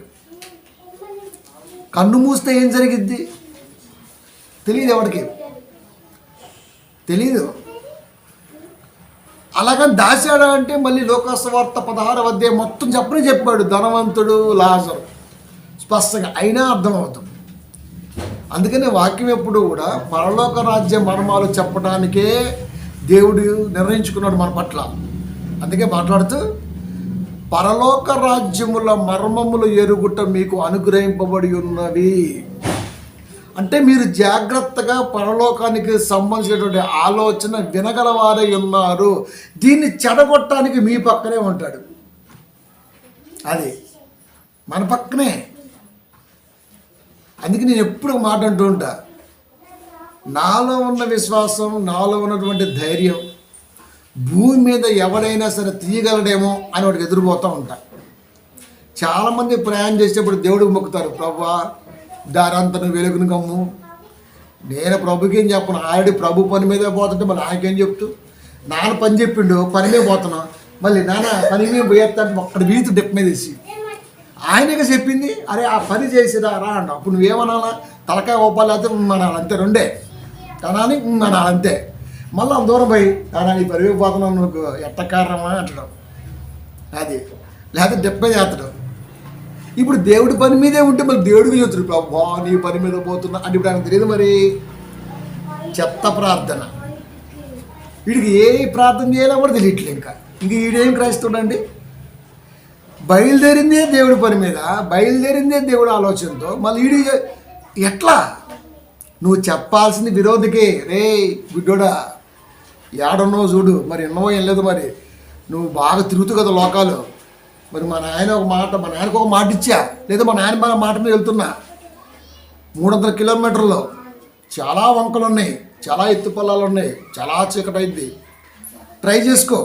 [SPEAKER 1] కన్ను మూస్తే ఏం జరిగిద్ది తెలియదు, ఎవరికి తెలీదు. అలాగని దాచాడా అంటే మళ్ళీ లోకాసువార్త 16వ అధ్యాయం మొత్తం చెప్పాడు ధనవంతుడు లాజరు స్పష్టంగా, అయినా అర్థమవుతుంది. అందుకనే వాక్యం ఎప్పుడు కూడా పరలోక రాజ్య మర్మాలు చెప్పడానికే దేవుడు నిర్ణయించుకున్నాడు మన పట్ల. అందుకే మాట్లాడుతూ పరలోక రాజ్యముల మర్మములు ఎరుగుట మీకు అనుగ్రహింపబడి ఉన్నవి అంటే మీరు జాగ్రత్తగా పరలోకానికి సంబంధించినటువంటి ఆలోచన వినగలవారై ఉన్నారు. దీన్ని చెడగొట్టడానికి మీ పక్కనే ఉంటాడు, అది మన పక్కనే. అందుకే నేను ఎప్పుడు మాట అంటూ ఉంటా, నాలో ఉన్న విశ్వాసం, నాలో ఉన్నటువంటి ధైర్యం భూమి మీద ఎవడైనా సరే తీయగలడేమో అని వాడికి ఎదురుపోతూ ఉంటా. చాలామంది ప్రయాణం చేసేటప్పుడు దేవుడికి మొక్కుతారు, ప్రభువా దారంతా నువ్వు వెలుగును కమ్ము. నేను ప్రభుకి ఏం చెప్పను, ఆల్రెడీ ప్రభు పని మీదే పోతుంటే మళ్ళీ ఆయనకేం చెప్తూ, నాన్న పని చెప్పిండు పని మీద పోతున్నా, మళ్ళీ నాన్న పని మీద పోయేస్తా ఒక్కడ వీధి డెప్ మీద వేసి ఆయనగా చెప్పింది, అరే ఆ పని చేసిరా రా అంట. అప్పుడు నువ్వేమనాలా, తలకాయ ఓపాలు అయితే మనాలి, అంతే రెండే తనాని మనాలి అంతే. మళ్ళీ అంత దూరం పోయి తానా నీ పరివేపు పోతున్నావు నువ్వు ఎట్టకారమా అంటడం, అది లేకపోతే డెప్పే చేస్తాడు. ఇప్పుడు దేవుడి పని మీదే ఉంటే మళ్ళీ దేవుడికి చెప్తాడు, ప్రభా నీ పని మీద పోతున్నా అంటే ఇప్పుడు ఆయనకు తెలియదు. మరి చెత్త ప్రార్థన, వీడికి ఏ ప్రార్థన చేయాలో కూడా తెలియట్లే. ఇంకా వీడేం క్రైస్తవుడండి, బయలుదేరిందే దేవుడి పని మీద, బయలుదేరిందే దేవుడి ఆలోచనతో, మళ్ళీ వీడి ఎట్లా నువ్వు చెప్పాల్సింది విరోధికి, రే గుడ్డోడా ఏడున్నో చూడు, మరి ఎన్నో ఏం లేదు, మరి నువ్వు బాగా తిరుగుతూ కదా లోకాలు, మరి మా నాయనకు ఒక మాట ఇచ్చా, లేదా మా నాయన మాట మీద వెళ్తున్నా 300 కిలోమీటర్లు, చాలా వంకలు ఉన్నాయి, చాలా ఎత్తు పొలాలు ఉన్నాయి, చాలా చీకటి అయింది, ట్రై చేసుకో.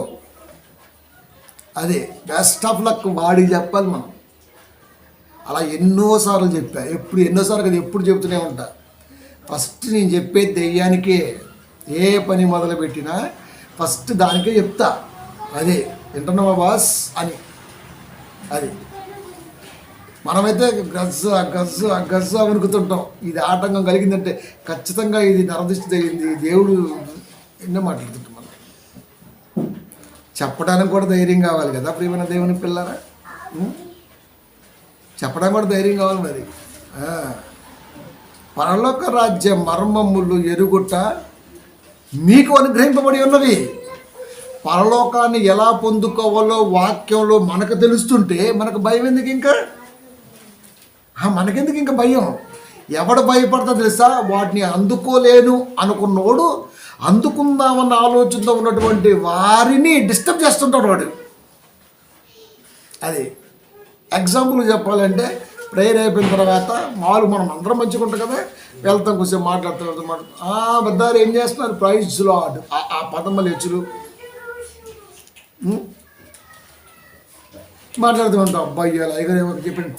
[SPEAKER 1] అదే బెస్ట్ ఆఫ్ లక్ వాడికి చెప్పాలి మనం. అలా ఎన్నోసార్లు చెప్పా, ఎన్నోసార్లు కదా ఎప్పుడు చెబుతూనే ఉంటా. ఫస్ట్ నేను చెప్పే దెయ్యానికే ఏ పని మొదలుపెట్టినా ఫస్ట్ దానికే చెప్తా, అదే వింటున్నావా బాస్ అని. అది మనమైతే గజ్జ వణుకుతుంటాం, ఇది ఆటంకం కలిగిందంటే ఖచ్చితంగా ఇది నరదృష్టి తగిలింది, దేవుడు ఎన్నో మాట్లాడుతుంటాం. మనం చెప్పడానికి కూడా ధైర్యం కావాలి కదా ప్రియమైన దేవుని పిల్లరా, చెప్పడానికి కూడా ధైర్యం కావాలి. మరి పరలోక రాజ్య మర్మములు ఎరుగుట మీకు అనుగ్రహింపబడి ఉన్నవి. పరలోకాన్ని ఎలా పొందుకోవాలో వాక్యంలో మనకు తెలుస్తుంటే మనకు భయం ఎందుకు, ఇంకా మనకెందుకు ఇంకా భయం. ఎవడు భయపడతా తెలుసా, వాటిని అందుకోలేను అనుకున్నోడు అందుకుందామన్న ఆలోచనతో ఉన్నటువంటి వారిని డిస్టర్బ్ చేస్తుంటాడు వాడు. అది ఎగ్జాంపుల్ చెప్పాలంటే ప్రేయర్ అయిపోయిన తర్వాత మనం అందరం మంచిగా ఉంటాం కదా, వెళ్తాం కొంచెం మాట్లాడుతాం, బద్దారు ఏం చేస్తున్నారు, ప్రైజ్ లార్డ్ ఆ పదం మళ్ళీ హెచ్చులు మాట్లాడుతూ ఉంటాం. అబ్బాయి అయ్యగారు ఏమో చెప్పండి,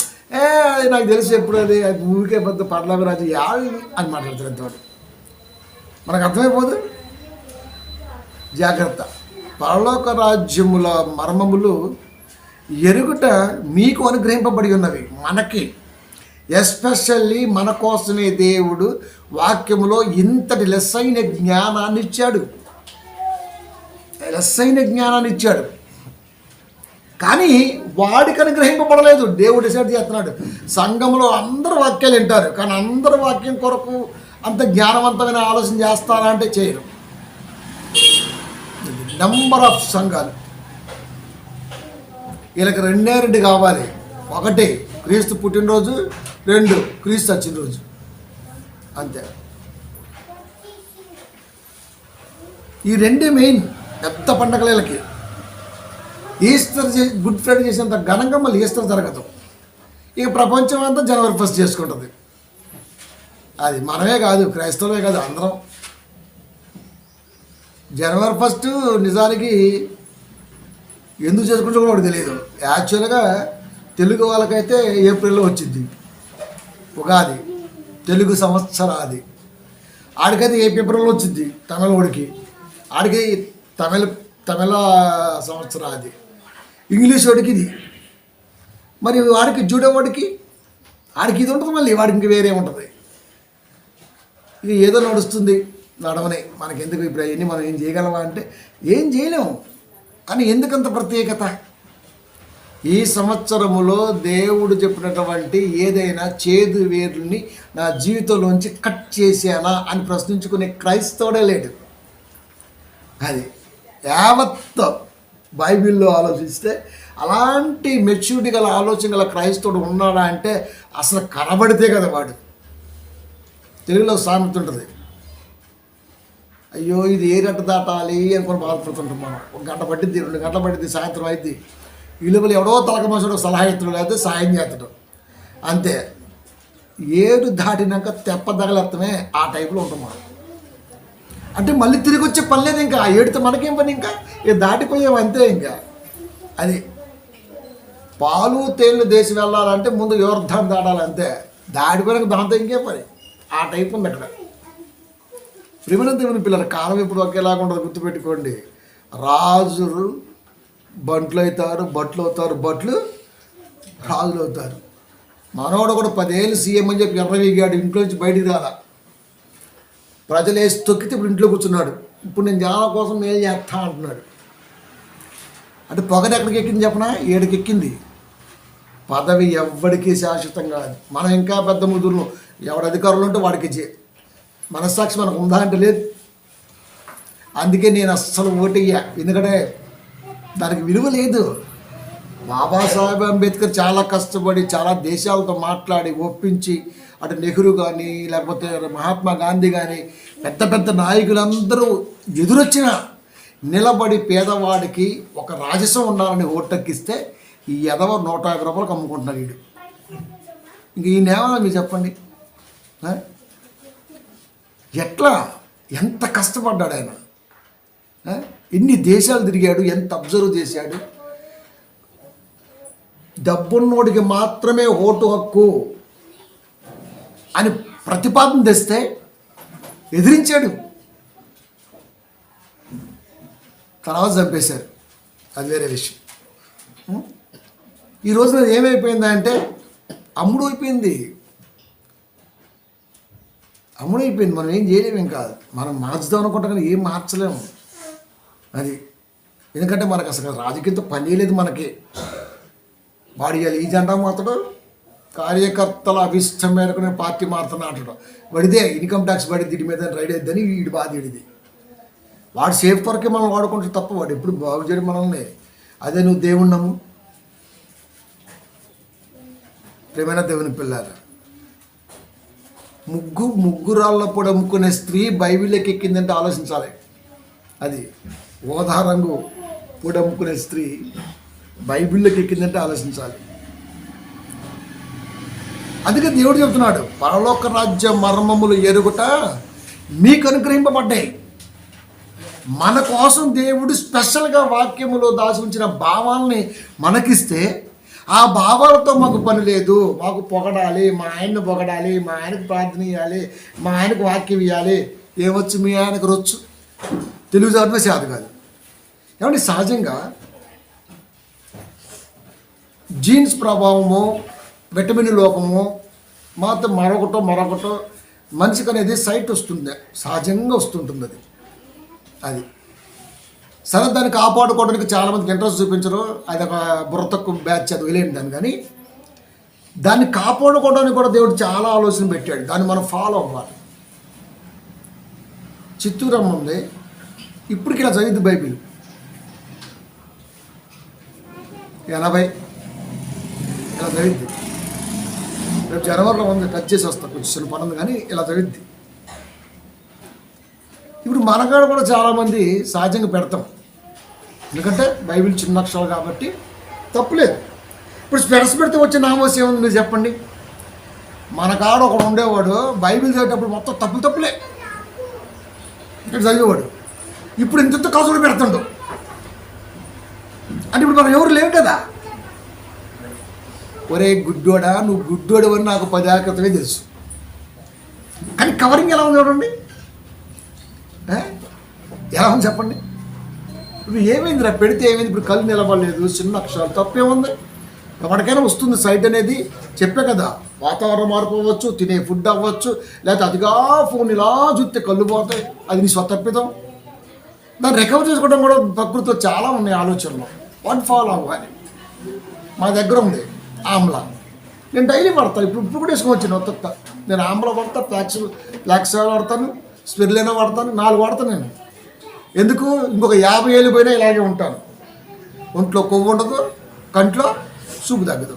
[SPEAKER 1] అది నాకు తెలిసి ఎప్పుడు అది ఊరికే పెద్ద పర్లాభ రాజు యాది అని మాట్లాడతారు. ఎంతవాడు మనకు అర్థమైపోదు. జాగ్రత్త, పరలోక రాజ్యముల మర్మములు ఎరుగుట మీకు అనుగ్రహింపబడి ఉన్నవి. మనకి ఎస్పెషల్లీ మన కోసమే దేవుడు వాక్యములో ఇంతటి లెస్సైన జ్ఞానాన్ని ఇచ్చాడు, కానీ వాడికి అనుగ్రహింపబడలేదు. దేవుడు డిసైడ్ చేస్తున్నాడు, సంఘంలో అందరు వాక్యాలు వింటారు, కానీ అందరు వాక్యం కొరకు అంత జ్ఞానవంతమైన ఆలోచన చేస్తారా అంటే చేయరు. నెంబర్ ఆఫ్ సంఘాలు వీళ్ళకి రెండు కావాలి. ఒకటి క్రీస్తు పుట్టినరోజు, 2 క్రీస్తు వచ్చిన రోజు, అంతే. ఈ రెండే మెయిన్ పెద్ద పండగలకి. ఈస్టర్ గుడ్ ఫ్రైడే చేసినంత ఘనంగా మళ్ళీ ఈస్టర్ జరగదు. ఇక ప్రపంచం అంతా జనవరి 1 చేసుకుంటుంది. అది మనమే కాదు, క్రైస్తవులే కాదు, అందరం. జనవరి 1 నిజానికి ఎందుకు చేసుకుంటే కూడా ఒకటి తెలియదు. యాక్చువల్గా తెలుగు వాళ్ళకైతే ఏప్రిల్లో వచ్చింది ఉగాది, తెలుగు సంవత్సరాది. ఆడికైతే ఏప్రిల్లో వచ్చింది తమిళ వాడికి, ఆడికి తమిళ సంవత్సరాది. ఇంగ్లీష్ వాడికి ఇది, మరి వాడికి జూడో వాడికి ఆడికి ఇది ఉంటుంది, మళ్ళీ వాడికి ఇంక వేరే ఉంటుంది. ఇక ఏదో నడుస్తుంది, నడవనే మనకెందుకు ఇప్పుడు అవన్నీ మనం ఏం చేయగలమా అంటే ఏం చేయలేము. కానీ ఎందుకంత ప్రత్యేకత? ఈ సంవత్సరములో దేవుడు చెప్పినటువంటి ఏదైనా చేదు వేరుని నా జీవితంలోంచి కట్ చేశానా అని ప్రశ్నించుకునే క్రైస్తవుడే లేడు. అది యావత్ బైబిల్లో ఆలోచిస్తే అలాంటి మెచ్యూరిటీ గల ఆలోచన గల క్రైస్తవుడు ఉన్నాడా అంటే అసలు కనబడితే కదా వాడు. తెలుగులో సామెత ఉంటుంది, అయ్యో ఇది ఏ గంట దాటాలి అనుకుని బాధపడుతుంటాం మనం. 1 గంట పట్టిద్ది, 2 గంటలు పట్టిద్ది, సాయంత్రం అయింది. విలువలు ఎవడో తలక మనుషుడు సలహా ఎత్తడం లేకపోతే సాయం చేస్తడం అంతే. 7 దాటినాక తెప్పదగలెత్తమే ఆ టైప్లో ఉంటాం మనం. అంటే మళ్ళీ తిరిగి వచ్చే పని లేదు ఇంకా. 7తో మనకేం పని, ఇంకా ఇక దాటిపోయాం అంతే. ఇంకా అది పాలు తేళ్ళు దేశం వెళ్ళాలంటే ముందు యోర్ధాన్ దాటాలంతే. దాటిపోయినాక దాంతో ఇంకేం పని, ఆ టైప్ ఉంది అక్కడ. ప్రేమన దేవుని పిల్లల కాలం ఇప్పుడు ఒకేలాగా ఉండదు, గుర్తుపెట్టుకోండి. రాజులు బంట్లు అవుతారు, బట్లు అవుతారు, బట్లు రాజులు అవుతారు. మనవాడు కూడా 10 ఏళ్ళు సీఎం అని చెప్పి ఎర్రవీగాడు, ఇంట్లో నుంచి బయటికి రాలా. ప్రజలు వేసి తొక్కితే ఇప్పుడు ఇంట్లో కూర్చున్నాడు. ఇప్పుడు నేను జనాల కోసం మేలు చేస్తా అంటున్నాడు. అంటే పొగరు ఎక్కడికి ఎక్కింది చెప్పనా? 7కి ఎక్కింది. పదవి ఎవ్వడికి శాశ్వతం కాదు. మనం ఇంకా పెద్ద ముదురు, ఎవడు అధికారులు ఉంటే వాడికి మనస్సాక్షి మనకు ఉందా అంటే లేదు. అందుకే నేను అస్సలు ఓటయ్యా, ఎందుకంటే దానికి విలువ లేదు. బాబాసాహెబ్ అంబేద్కర్ చాలా కష్టపడి చాలా దేశాలతో మాట్లాడి ఒప్పించి, అటు నెహ్రూ కానీ లేకపోతే మహాత్మా గాంధీ కానీ పెద్ద పెద్ద నాయకులందరూ ఎదురొచ్చిన నిలబడి పేదవాడికి ఒక రాజసం ఉండాలని ఓటెక్కిస్తే ఈ ఎదవ 150 రూపాయలకు అమ్ముకుంటున్నాడు వీడు. ఇంక ఈయనేమన్నా మీరు చెప్పండి, ఎట్లా ఎంత కష్టపడ్డాడు ఆయన, ఎన్ని దేశాలు తిరిగాడు, ఎంత అబ్జర్వ్ చేశాడు. డబ్బున్నోడికి మాత్రమే ఓటు హక్కు అని ప్రతిపాదన తెస్తే ఎదిరించాడు, తర్వాత చంపేశారు. అది వేరే విషయం. ఈ రోజున ఏమైపోయిందంటే అమ్ముడు అయిపోయింది. మనం ఏం చేయలేము. ఇంకా మనం మార్చుదాం అనుకుంటాం కానీ ఏం మార్చలేము. అది ఎందుకంటే మనకు అసలు రాజకీయంతో పని లేదు. మనకి వాడు ఈ జెండా మాత్రం కార్యకర్తల అభిష్టం మేరకు నేను పార్టీ మారుతున్నా అంటాడు. వాడిదే ఇన్కమ్ ట్యాక్స్ పడింది, వీడి మీద రైడ్ అయిద్దని వీడి బాధ వీడిది. వాడు సేఫ్ కొరకే మనం వాడుకుంటే తప్ప వాడు ఎప్పుడు బాగు చేయడం మనల్ని. అదే నువ్వు దేవుణ్ణి నమ్ము. ప్రేమైన దేవుని పిల్లారా, ముగ్గురాళ్ళ పొడి అమ్ముకునే స్త్రీ బైబిల్లోకి ఎక్కిందంటే ఆలోచించాలి. అది ఓదా రంగు పొడి అమ్ముకునే స్త్రీ బైబిల్లోకి ఎక్కిందంటే ఆలోచించాలి. అందుకే దేవుడు చెబుతున్నాడు, పరలోక రాజ్య మర్మములు ఎరుగుట మీకు అనుగ్రహింపబడ్డాయి. మన కోసం దేవుడు స్పెషల్గా వాక్యములో దాచి ఉంచిన భావాల్ని మనకిస్తే ఆ భావాలతో మాకు పని లేదు. మాకు పొగడాలి, మా ఆయన్ని పొగడాలి, మా ఆయనకు ప్రార్థన ఇవ్వాలి, మా ఆయనకు వాక్యం ఇవ్వాలి. ఏమొచ్చు మీ ఆయనకు రొచ్చు, తెలుగు చదవడమే చేత కాదు. ఏమంటే సహజంగా జీన్స్ ప్రభావము, విటమిన్ లోపము మాత్రం మరొకటో మనిషికి అనేది సైట్ వస్తుంది, సహజంగా వస్తుంటుంది. అది సరే, దాన్ని కాపాడుకోవడానికి చాలామందికి ఇంట్రెస్ట్ చూపించరు. అది ఒక బుర్ర తక్కువ బ్యాచ్, అది వదిలేండి దాన్ని. కానీ దాన్ని కాపాడుకోవడానికి కూడా దేవుడు చాలా ఆలోచన పెట్టాడు. దాన్ని మనం ఫాలో అవ్వాలి. చిత్తూరమ్మ ఉంది, ఇప్పటికి ఇలా చదివింది బైబిల్ 80 ఇలా చదివిద్ది. రేపు జనవరిలో ఉంది, టచ్ చేసి వస్తా, కొంచెం పని ఉంది కానీ ఇలా చదివిద్ది. ఇప్పుడు మనకాడ కూడా చాలామంది సహజంగా పెడతాం, ఎందుకంటే బైబిల్ చిన్న అక్షరాలు కాబట్టి తప్పులేదు. ఇప్పుడు స్పెడ్స్ పెడితే వచ్చే నామోస్ ఏముంది మీరు చెప్పండి? మన కాడ ఒకడు ఉండేవాడు బైబిల్ చదివేటప్పుడు మొత్తం తప్పులే ఇక్కడ చదివేవాడు. ఇప్పుడు ఇంత కసుడు పెడుతుండు అంటే ఇప్పుడు మనం ఎవరు లేవు కదా. ఒరే గుడ్డోడా, నువ్వు గుడ్డోడు అని నాకు 10 ఏళ్ల క్రితమే తెలుసు. కానీ కవరింగ్ ఎలా ఉంది చూడండి, ఎలా ఉంది చెప్పండి. ఇప్పుడు ఏమైందిరా పెడితే ఏమైంది? ఇప్పుడు కళ్ళు నిలబడలేదు, చిన్న అక్షరాలు, తప్పేముంది? ఎవరికైనా వస్తుంది సైట్ అనేది, చెప్పే కదా. వాతావరణం మార్పు అవ్వచ్చు, తినే ఫుడ్ అవ్వచ్చు, లేకపోతే అదిగా ఫోన్ ఇలా చూస్తే కళ్ళు పోతాయి, అది నీ స్వతప్పితం. దాన్ని రికవర్ చేసుకోవడం కూడా ప్రకృతిలో చాలా ఉన్నాయి ఆలోచనలు. వాటి ఫాలో అవ్వాలి. మా దగ్గర ఉంది ఆమ్లా, నేను డైలీ వాడతాను. ఇప్పుడు కూడా వేసుకొని వచ్చాను కొత్త. నేను ఆమ్లా వాడతాను, ఫ్లాక్స్ వాడతాను, స్పిరులినా వాడతాను, 4 వాడతాను నేను. ఎందుకు? ఇంకొక 50 ఏళ్ళు పోయినా ఇలాగే ఉంటాను. ఒంట్లో కొవ్వు ఉండదు, కంట్లో చూపు తగ్గదు.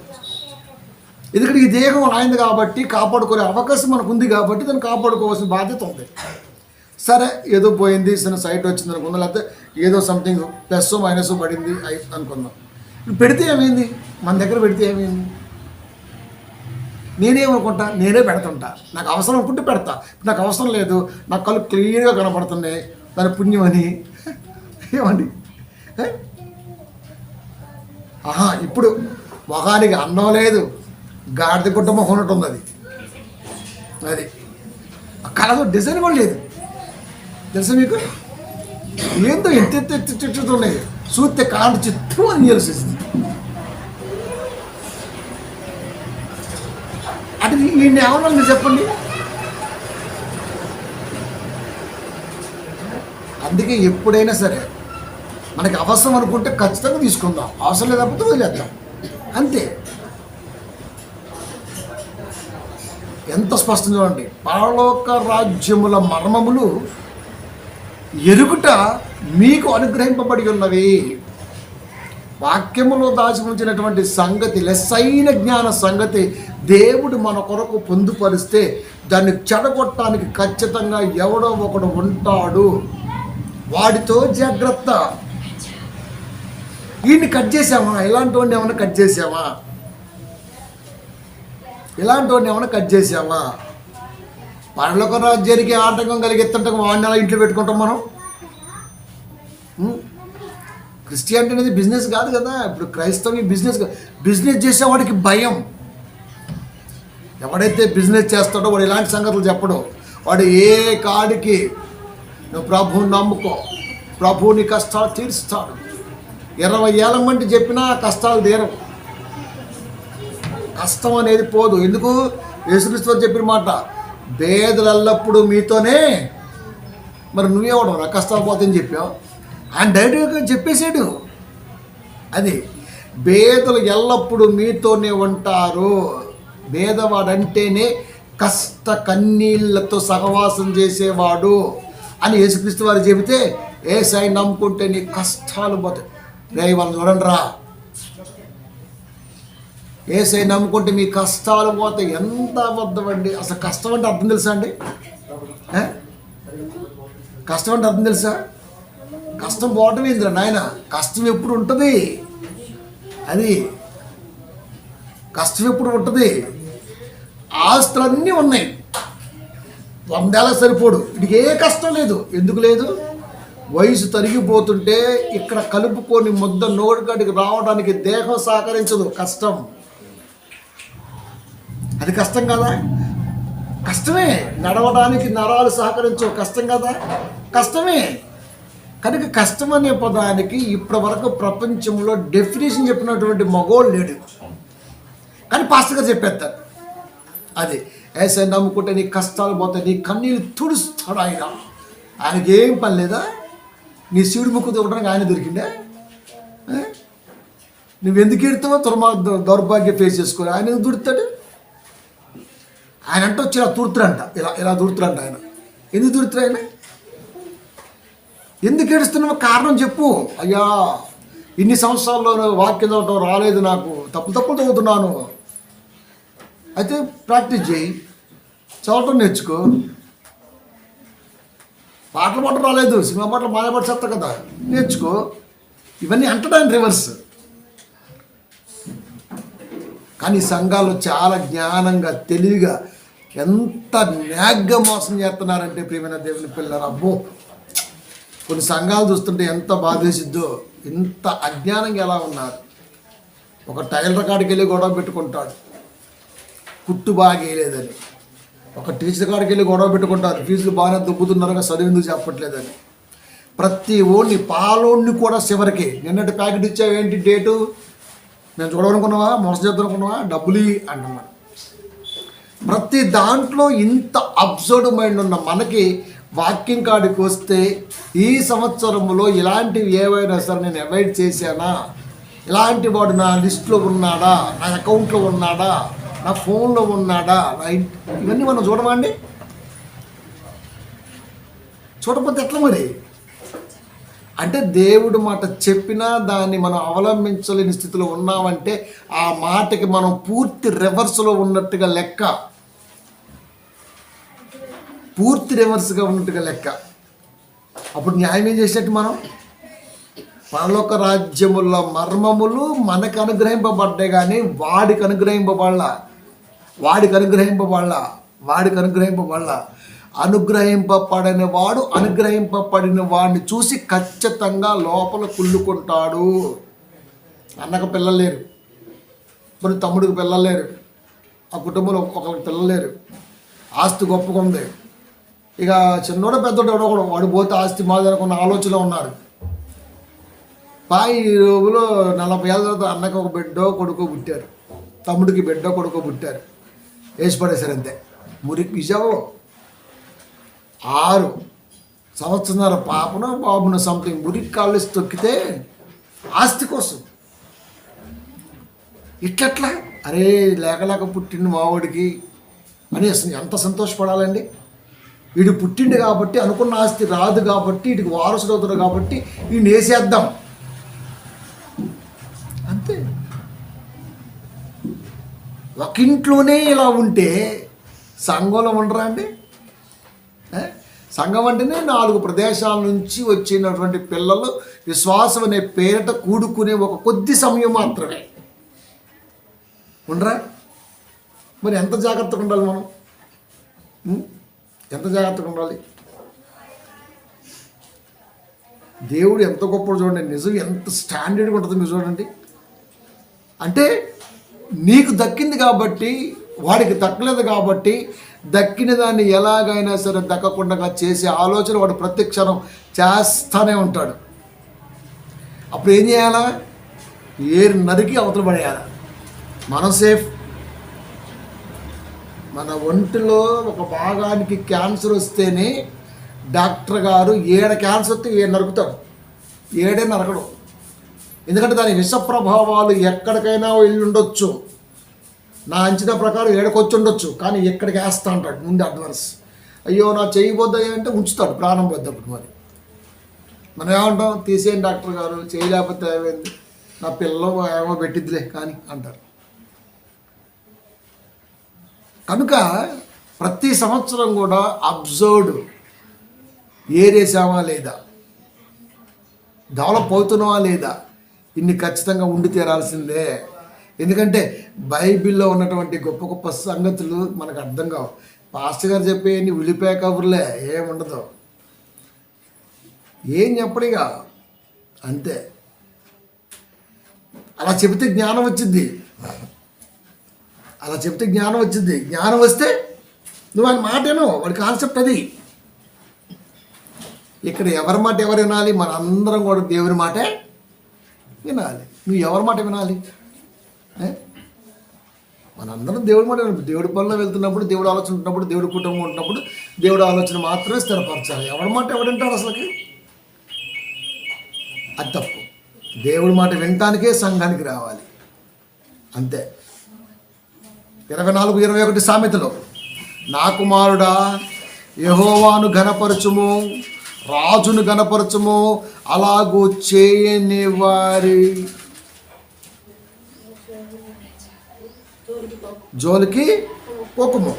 [SPEAKER 1] ఎందుకంటే ఈ దేహం ఆయనది కాబట్టి కాపాడుకునే అవకాశం మనకు ఉంది కాబట్టి దాన్ని కాపాడుకోవాల్సిన బాధ్యత ఉంది. సరే ఏదో పోయింది, చిన్న సైట్ వచ్చింది అనుకుందాం, లేకపోతే ఏదో సంథింగ్ ప్లస్ మైనస్ పడింది అనుకుందాం. ఇప్పుడు పెడితే ఏమైంది? మన దగ్గర పెడితే ఏమైంది? నేనేమనుకుంటా, నేనే పెడుతుంటా. నాకు అవసరం అనుకుంటే పెడతా. నాకు అవసరం లేదు, నాకు కళ్ళు క్లియర్గా కనపడుతున్నాయి, దాని పుణ్యం అని ఏమండి. ఇప్పుడు మొహానికి అన్నం లేదు, గాడిద గుడ్డ మొహం ఉన్నట్టు ఉంది. అది కళలో డిజైన్ కూడా లేదు తెలుసా మీకు? ఏందో ఎత్తెత్తున్నాయి, చూస్తే కాంట చిత్తు అని తెలిసేసింది. అంటే ఈయన ఏమన్నా మీరు చెప్పండి. అందుకే ఎప్పుడైనా సరే మనకి అవసరం అనుకుంటే ఖచ్చితంగా తీసుకుందాం, అవసరం లేకపోతే వదిలేద్దాం, అంతే. ఎంత స్పష్టం చూడండి. పరలోక రాజ్యముల మర్మములు ఎరుగుట మీకు అనుగ్రహింపబడి ఉన్నవి. వాక్యములో దాచి ఉంచినటువంటి సంగతి, లెస్సైన జ్ఞాన సంగతి దేవుడు మన కొరకు పొందుపరిస్తే దాన్ని చెడగొట్టడానికి ఖచ్చితంగా ఎవడో ఒకడు ఉంటాడు. వాడితో జాగ్రత్త. వీడిని కట్ చేసామా? ఇలాంటి వాడిని ఏమైనా కట్ చేసామా? పరలోక రాజ్యానికి ఆటంకం కలిగెత్తంటం వాడిని అలా ఇంట్లో పెట్టుకుంటాం మనం. క్రిస్టియానిటీ అనేది బిజినెస్ కాదు కదా. ఇప్పుడు క్రైస్తవ బిజినెస్ చేసేవాడికి భయం. ఎవడైతే బిజినెస్ చేస్తాడో వాడు ఇలాంటి సంగతులు చెప్పడు. వాడు ఏ కాడికి నువ్వు ప్రభువుని నమ్ముకో, ప్రభువుని కష్టాలు తీరుస్తాడు. 20 ఏళ్ళ మంది చెప్పినా కష్టాలు తీరవు. కష్టం అనేది పోదు. ఎందుకు? యేసుక్రీస్తు చెప్పిన మాట, పేదలు ఎల్లప్పుడూ మీతోనే. మరి నువ్వేవడం నా కష్టాలు పోతాయని చెప్పావు? ఆయన డైరెక్ట్గా చెప్పేసాడు. అది పేదలు ఎల్లప్పుడూ మీతోనే ఉంటారు. పేదవాడంటేనే కష్ట కన్నీళ్లతో సహవాసం చేసేవాడు అని యేసుక్రీస్తు వారు చెబితే, యేసయ్య నమ్ముకుంటే నీ కష్టాలు పోతాయి. వాళ్ళని చూడండి రా, యేసయ్య నమ్ముకుంటే మీ కష్టాలు పోతాయి. ఎంత అబద్ధమండి. అసలు కష్టం అంటే అర్థం తెలుసా అండి? కష్టం అంటే అర్థం తెలుసా? కష్టం పోవటం ఏందిరా నాయన. కష్టం ఎప్పుడు ఉంటుంది, అది కష్టం ఎప్పుడు ఉంటుంది. ఆస్తులన్నీ ఉన్నాయి, 100 ఏళ్ళకి సరిపోడు. వీడికి ఏ కష్టం లేదు. ఎందుకు లేదు? వయసు తరిగిపోతుంటే ఇక్కడ కలుపుకొని ముద్ద నోటికాడికి రావడానికి దేహం సహకరించదు. కష్టం. అది కష్టం కదా? కష్టమే. నడవడానికి నరాలు సహకరించవు. కష్టం కదా? కష్టమే. కనుక కష్టం అనే పదానికి ఇప్పటి వరకు ప్రపంచంలో డెఫినేషన్ చెప్పినటువంటి మగోళ్ళు లేడు. కానీ పాస్టర్ గారు చెప్పేస్తారు. అది యేసయ్య నమ్ముకుంటే నీ కష్టాలు పోతాయి, నీ కన్నీళ్ళు తుడుస్తాడు ఆయన. ఆయనకి ఏం పని లేదా? నీ శివుడి ముక్కు దొరకడానికి ఆయన దొరికిండే? నువ్వెందుకు ఎడతావో దౌర్భాగ్యం ఫేస్ చేసుకోవాలి. ఆయన ఎందుకు దూరుతాడు? ఆయన అంటే వచ్చి ఇలా దూరుతురంట, ఇలా దూరుతురంట. ఆయన ఎందుకు దూరుతారు? ఆయన ఎందుకు ఏడుస్తున్నావు? కారణం చెప్పు. అయ్యా, ఇన్ని సంవత్సరాల్లో వాక్యం చదవటం రాలేదు, నాకు తప్పులు చదువుతున్నాను. అయితే ప్రాక్టీస్ చేయి, చదవటం నేర్చుకో. పాటలు పాటలు రాలేదు, సినిమా పాటలు మాయపాటు చేస్తా కదా, నేర్చుకో. ఇవన్నీ అంటడానికి రివర్స్. కానీ సంఘాలు చాలా జ్ఞానంగా, తెలివిగా, ఎంత న్యాగ్గా మోసం చేస్తున్నారంటే ప్రియమైన దేవుని పిల్లలు, అబ్బో, కొన్ని సంఘాలు చూస్తుంటే ఎంత బాధేసిద్దో. ఇంత అజ్ఞానంగా ఎలా ఉన్నారు. ఒక టైలర్ కాడికి వెళ్ళి గొడవ పెట్టుకుంటాడు, కుట్టు బాగా వేయలేదని. ఒక టీచర్ కాడికి వెళ్ళి గొడవ పెట్టుకుంటారు, ఫీజులు బాగానే దుబ్బుతున్నారుగా, చదువు ఎందుకు చెప్పట్లేదని. ప్రతి ఓడిని పాలోడిని కూడా చివరికి నిన్నటి ప్యాకెట్ ఇచ్చావు, ఏంటి డేటు, మేము చూడనుకున్నావా, మోసం చేద్దాం అనుకున్నావా, డబ్బులు అంటున్నాడు. ప్రతి దాంట్లో ఇంత అబ్జర్వ్ మైండ్ ఉన్న మనకి వాక్యం కాడికి వస్తే ఈ సంవత్సరంలో ఇలాంటివి ఏవైనా సరే నేను అవాయిడ్ చేశానా, ఇలాంటి వాడు నా లిస్ట్లో ఉన్నాడా, నా అకౌంట్లో ఉన్నాడా, నా ఫోన్లో ఉన్నాడా, ఇవన్నీ మనం చూడమండి. చూడకపోతే ఎట్లా మరి? అంటే దేవుడు మాట చెప్పినా దాన్ని మనం అవలంబించలేని స్థితిలో ఉన్నామంటే ఆ మాటకి మనం పూర్తి రివర్స్లో ఉన్నట్టుగా లెక్క, పూర్తి రివర్స్గా ఉన్నట్టుగా లెక్క. అప్పుడు న్యాయం ఏం చేసేట్టు మనం? పరలోక రాజ్యముల మర్మములు మనకు అనుగ్రహింపబడ్డాయి కానీ వాడికి అనుగ్రహింపబడాల. అనుగ్రహింపబడని వాడు అనుగ్రహింపబడిన వాడిని చూసి ఖచ్చితంగా లోపల కుళ్ళుకుంటాడు. అన్నకు పిల్లలు లేరు, మరి తమ్ముడికి పిల్లలు లేరు, ఆ కుటుంబంలో ఒకరికి పిల్లలు లేరు, ఆస్తి గొప్పగా ఉంది. ఇక చిన్నోడు పెద్దోడు ఎవడో కూడా వాడు పోతే ఆస్తి మాది అనుకున్న ఆలోచనలో ఉన్నారు. ఈ రోజులో 40 ఏళ్ళ తర్వాత అన్నకి ఒక బిడ్డో కొడుకో పుట్టారు, తమ్ముడికి బిడ్డో కొడుకో పుట్టారు, వేసి పడేశారు అంతే. మురికి విజావో 6 సంవత్సరాల పాపను బాబును సంథింగ్ మురికి కాళ్ళు తొక్కితే ఆస్తి కోసం ఇట్లట్లా అరే లేక పుట్టిండు మావాడికి అని ఎంత సంతోషపడాలండి. వీడు పుట్టిండు కాబట్టి అనుకున్న ఆస్తి రాదు కాబట్టి వీడికి వారసుడు అవుతాడు కాబట్టి వీడిని వేసేద్దాం అంతే. ఒక ఇంట్లోనే ఇలా ఉంటే సంఘంలో ఉండరా అండి? సంఘం అంటేనే 4 ప్రదేశాల నుంచి వచ్చినటువంటి పిల్లలు విశ్వాసం అనే పేరిట కూడుకునే ఒక కొద్ది సమయం మాత్రమే ఉండరా? మరి ఎంత జాగ్రత్తగా ఉండాలి మనం? ఎంత జాగ్రత్తగా ఉండాలి? దేవుడు ఎంత గొప్పడు చూడండి, నిజం ఎంత స్టాండర్డ్గా ఉంటుంది మీరు చూడండి. అంటే నీకు దక్కింది కాబట్టి వాడికి దక్కలేదు కాబట్టి దక్కిన దాన్ని ఎలాగైనా సరే దక్కకుండా చేసే ఆలోచన వాడు ప్రతి క్షణం చేస్తూనే ఉంటాడు. అప్పుడు ఏం చేయాలా? ఏరు నరికి అవతల పడేయాలి. మనం సేఫ్. మన ఒంటిలో ఒక భాగానికి క్యాన్సర్ వస్తేనే డాక్టర్ గారు 7 క్యాన్సర్ వస్తే 7 నరుకుతాడు, 7 నరకడు. ఎందుకంటే దాని విష ప్రభావాలు ఎక్కడికైనా వెళ్ళి ఉండొచ్చు. నా అంచనా ప్రకారం 7కి వచ్చి ఉండొచ్చు, కానీ ఎక్కడికి వేస్తా అంటాడు ముందు అడ్వాన్స్. అయ్యో నా చేయబోద్దాయి అంటే ఉంచుతాడు, ప్రాణం పోద్దప్పుడు. మరి మనం ఏమంటాం? తీసేయండి డాక్టర్ గారు, చేయలేకపోతే ఏమైంది, నా పిల్లలు ఏమో పెట్టిద్దిలే కానీ అంటారు. కనుక ప్రతి సంవత్సరం కూడా అబ్జర్వ్డ్ ఏరేసామా లేదా, డెవలప్ అవుతున్నావా లేదా, ఇన్ని ఖచ్చితంగా ఉండి తీరాల్సిందే. ఎందుకంటే బైబిల్లో ఉన్నటువంటి గొప్ప గొప్ప సంగతులు మనకు అర్థం కావు. పాస్టర్ గారు చెప్పే ఉల్లిపాయ కబుర్లే, ఏముండదు, ఏం చెప్పడిగా అంతే. అలా చెబితే జ్ఞానం వచ్చింది, జ్ఞానం వస్తే నువ్వు ఆయన మాటేనో, వాడి కాన్సెప్ట్ అది. ఇక్కడ ఎవరి మాట ఎవరు వినాలి? మన అందరం కూడా దేవుని మాటే వినాలి. నువ్వు ఎవరి మాట వినాలి? మనందరం దేవుడి మాట వినాలి. దేవుడి పనిలో వెళ్తున్నప్పుడు, దేవుడు ఆలోచన ఉంటున్నప్పుడు, దేవుడి కుటుంబం ఉంటున్నప్పుడు దేవుడు ఆలోచన మాత్రమే స్థిరపరచాలి. ఎవరి మాట ఎవడంటాడు అసలుకి? అది తప్పు. దేవుడి మాట వినటానికే సంఘానికి రావాలి అంతే. 24:21 సామెతలో, నా కుమారుడా యెహోవాను ఘనపరచుము, రాజును ఘనపరచుము, అలాగూ చేయని వారి జోలికి పోకుము.